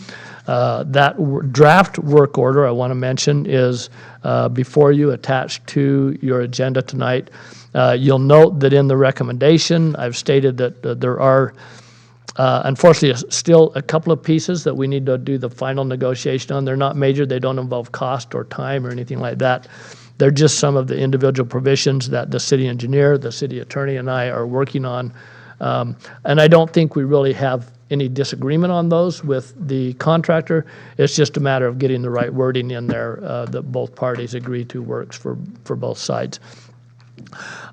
That draft work order, I want to mention, is before you, attached to your agenda tonight. You'll note that in the recommendation, I've stated that there are unfortunately still a couple of pieces that we need to do the final negotiation on. They're not major. They don't involve cost or time or anything like that. They're just some of the individual provisions that the city engineer, the city attorney, and I are working on. And I don't think we really have any disagreement on those with the contractor. It's just a matter of getting the right wording in there that both parties agree to works for both sides.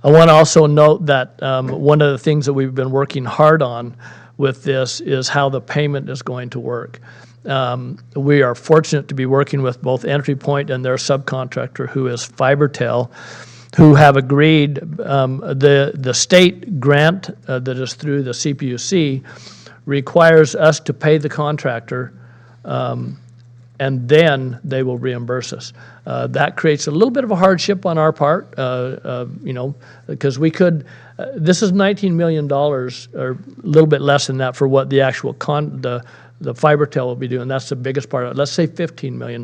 I want to also note that one of the things that we've been working hard on with this is how the payment is going to work. We are fortunate to be working with both Entry Point and their subcontractor, who is FiberTel, who have agreed. The state grant that is through the CPUC requires us to pay the contractor, and then they will reimburse us. That creates a little bit of a hardship on our part, because we could. This is $19 million, or a little bit less than that, for what the actual the FiberTel will be doing. That's the biggest part of it. Let's say $15 million.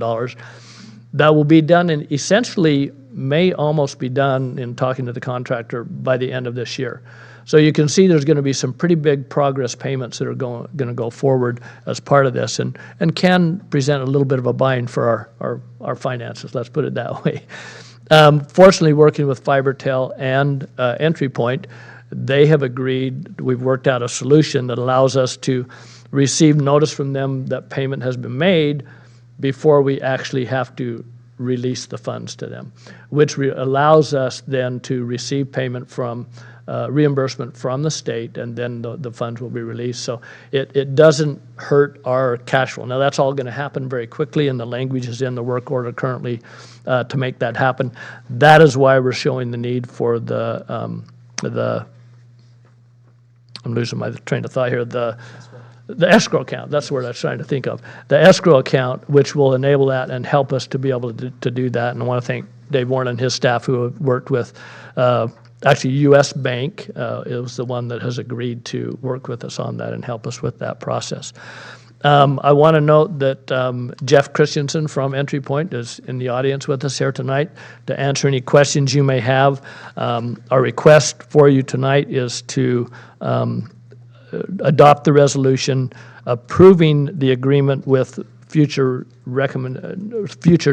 That will be done in essentially may almost be done, in talking to the contractor, by the end of this year. So you can see there's going to be some pretty big progress payments that are going to go forward as part of this, and can present a little bit of a bind for our finances, let's put it that way. Fortunately, working with FiberTel and Entry Point, they have agreed. We've worked out a solution that allows us to receive notice from them that payment has been made before we actually have to release the funds to them, which allows us then to receive payment from reimbursement from the state, and then the funds will be released. So it doesn't hurt our cash flow. Now, that's all going to happen very quickly, and the language is in the work order currently to make that happen. That is why we're showing the need for the I'm losing my train of thought here, the escrow account, that's the word I was trying to think of. The escrow account, which will enable that and help us to be able to do that. And I want to thank Dave Warren and his staff who have worked with, actually U.S. Bank is the one that has agreed to work with us on that and help us with that process. I want to note that Jeff Christensen from Entry Point is in the audience with us here tonight to answer any questions you may have. Our request for you tonight is to adopt the resolution approving the agreement with future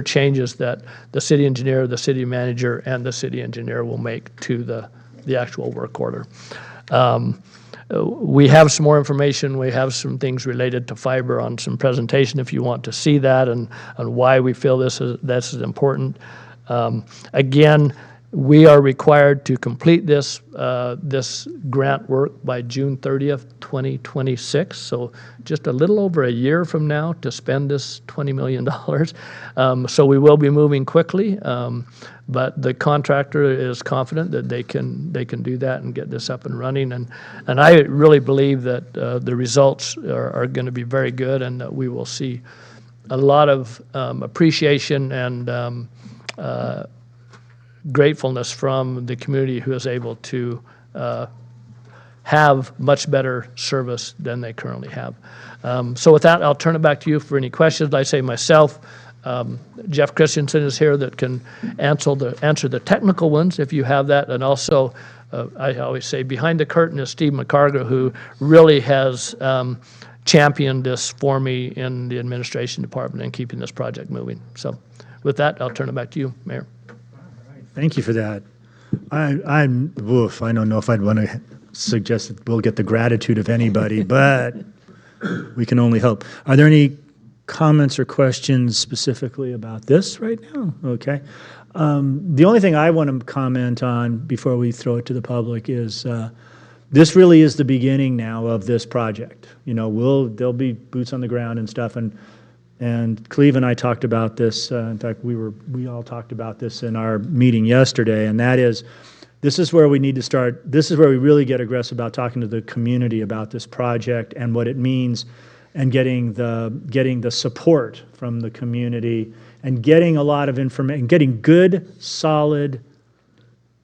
changes that the city engineer, the city manager, and the city engineer will make to the actual work order. We have some more information. We have some things related to fiber on some presentation if you want to see that and why we feel this is important. Again, we are required to complete this grant work by June 30th, 2026. So just a little over a year from now to spend this $20 million. So we will be moving quickly, but the contractor is confident that they can do that and get this up and running. And I really believe that the results are going to be very good and that we will see a lot of appreciation and gratefulness from the community who is able to have much better service than they currently have. So with that, I'll turn it back to you for any questions. I say myself, Jeff Christensen is here that can answer the technical ones if you have that. And also, I always say behind the curtain is Steve McCarger, who really has championed this for me in the administration department and keeping this project moving. So with that, I'll turn it back to you, Mayor. Thank you for that. I don't know if I'd want to suggest that we'll get the gratitude of anybody, but we can only hope. Are there any comments or questions specifically about this right now? Okay. The only thing I want to comment on before we throw it to the public is this really is the beginning now of this project. You know, there'll be boots on the ground and stuff, and Cleve and I talked about this. In fact, we all talked about this in our meeting yesterday, and that is, this is where we need to start. This is where we really get aggressive about talking to the community about this project and what it means, and getting the support from the community, and getting a lot of information, getting good, solid,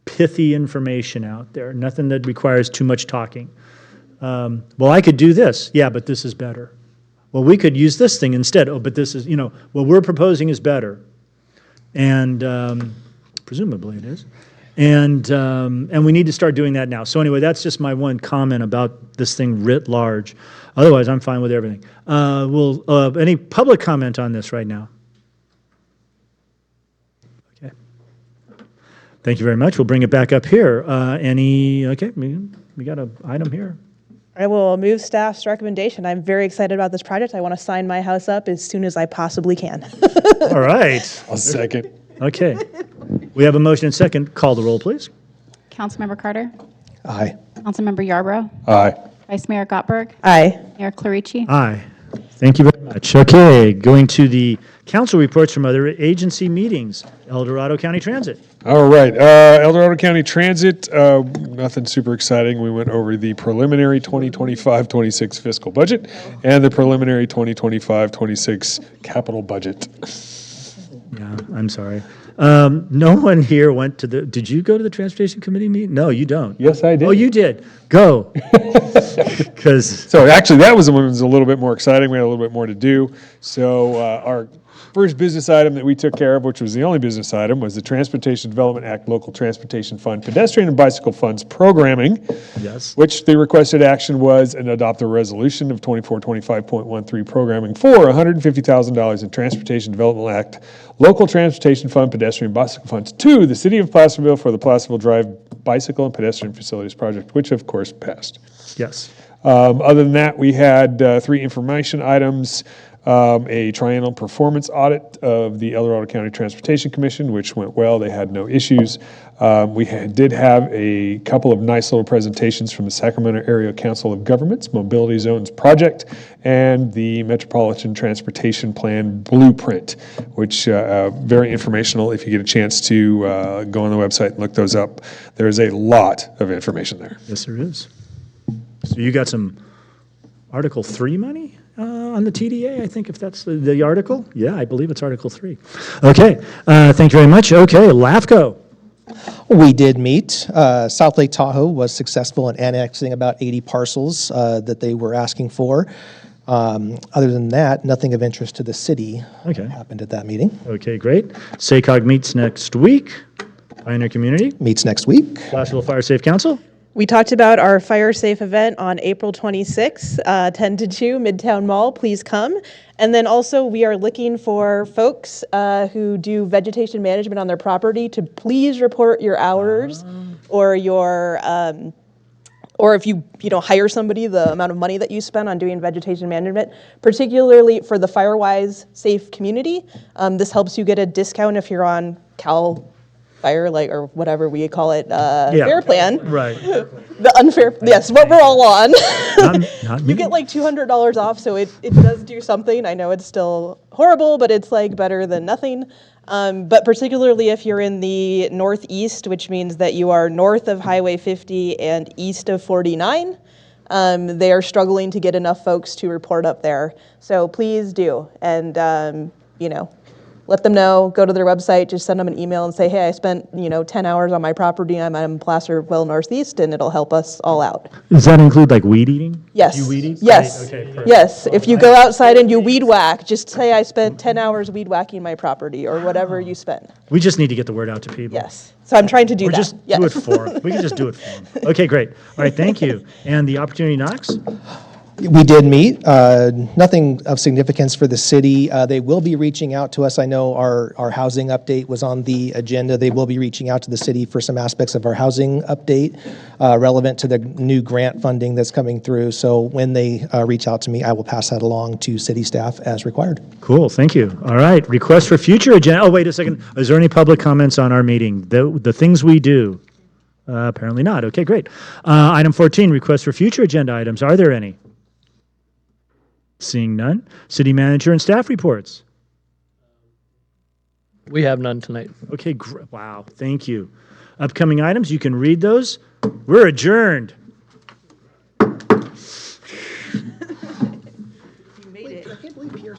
pithy information out there. Nothing that requires too much talking. Well, I could do this. Yeah, but this is better. Well, we could use this thing instead. Oh, but this is, what we're proposing is better. And presumably it is. And we need to start doing that now. So anyway, that's just my one comment about this thing writ large. Otherwise, I'm fine with everything. Any public comment on this right now? Okay. Thank you very much. We'll bring it back up here. Okay, we got an item here. I will move staff's recommendation. I'm very excited about this project. I want to sign my house up as soon as I possibly can. All right. I'll second. Okay. We have a motion and second. Call the roll, please. Councilmember Carter? Aye. Councilmember Yarbrough? Aye. Vice Mayor Gottberg? Aye. Mayor Clarici? Aye. Thank you very much. Okay, going to the council reports from other agency meetings. El Dorado County Transit. All right, El Dorado County Transit, nothing super exciting. We went over the preliminary 2025-26 fiscal budget and the preliminary 2025-26 capital budget. Yeah, I'm sorry. No one here went to did you go to the Transportation Committee meeting? No, you don't. Yes, I did. Oh, you did. Go. So actually, that was the one that was a little bit more exciting. We had a little bit more to do. So our first business item that we took care of, which was the only business item, was the Transportation Development Act Local Transportation Fund Pedestrian and Bicycle Funds Programming. Yes. Which the requested action was and adopt a resolution of 2425.13 programming for $150,000 in Transportation Development Act Local Transportation Fund Pedestrian and Bicycle Funds to the City of Placerville for the Placerville Drive Bicycle and Pedestrian Facilities Project, which of course passed. Yes. Other than that, we had 3 information items. A triennial performance audit of the El Dorado County Transportation Commission, which went well. They had no issues. We did have a couple of nice little presentations from the Sacramento Area Council of Governments Mobility Zones Project and the Metropolitan Transportation Plan Blueprint, which very informational if you get a chance to go on the website and look those up. There's a lot of information there. Yes, there is. So you got some Article 3 money on the TDA, I think, if that's the article. Yeah, I believe it's Article 3. Okay, thank you very much. Okay, LAFCO. We did meet. South Lake Tahoe was successful in annexing about 80 parcels that they were asking for. Other than that, nothing of interest to the city happened at that meeting. Okay, great. SACOG meets next week. Pioneer Community meets next week. Placerville Fire Safe Council. We talked about our Fire Safe event on April 26th, 10 to 2, Midtown Mall. Please come. And then also we are looking for folks who do vegetation management on their property to please report your hours or your, or if you hire somebody, the amount of money that you spend on doing vegetation management, particularly for the FireWise Safe community. This helps you get a discount if you're on Cal Fire, or whatever we call it, fair plan. Right. The unfair, yes, what we're all on. Not You get like $200 off, so it does do something. I know it's still horrible, but it's like better than nothing. But particularly if you're in the northeast, which means that you are north of Highway 50 and east of 49, they are struggling to get enough folks to report up there. So please do, and let them know, go to their website, just send them an email and say, hey, I spent 10 hours on my property, I'm in Placerville Northeast, and it'll help us all out. Does that include like weed eating? Yes. You weed eat? Yes. Great. Okay, perfect. Yes. If you go outside and you weed whack, just say I spent 10 hours weed whacking my property or whatever you spent. We just need to get the word out to people. Yes. So I'm trying to do that. Just do it for them. We can just do it for them. Okay, great. All right, thank you. And the Opportunity Knocks? We did meet. Nothing of significance for the city. They will be reaching out to us. I know our housing update was on the agenda. They will be reaching out to the city for some aspects of our housing update relevant to the new grant funding that's coming through. So when they reach out to me, I will pass that along to city staff as required. Cool, thank you. All right, request for future agenda. Oh, wait a second. Is there any public comments on our meeting? The things we do? Apparently not. Okay, great. Item 14, request for future agenda items. Are there any? Seeing none. City manager and staff reports. We have none tonight. Okay, wow, thank you. Upcoming items, you can read those. We're adjourned. You made it. I can't believe Pierce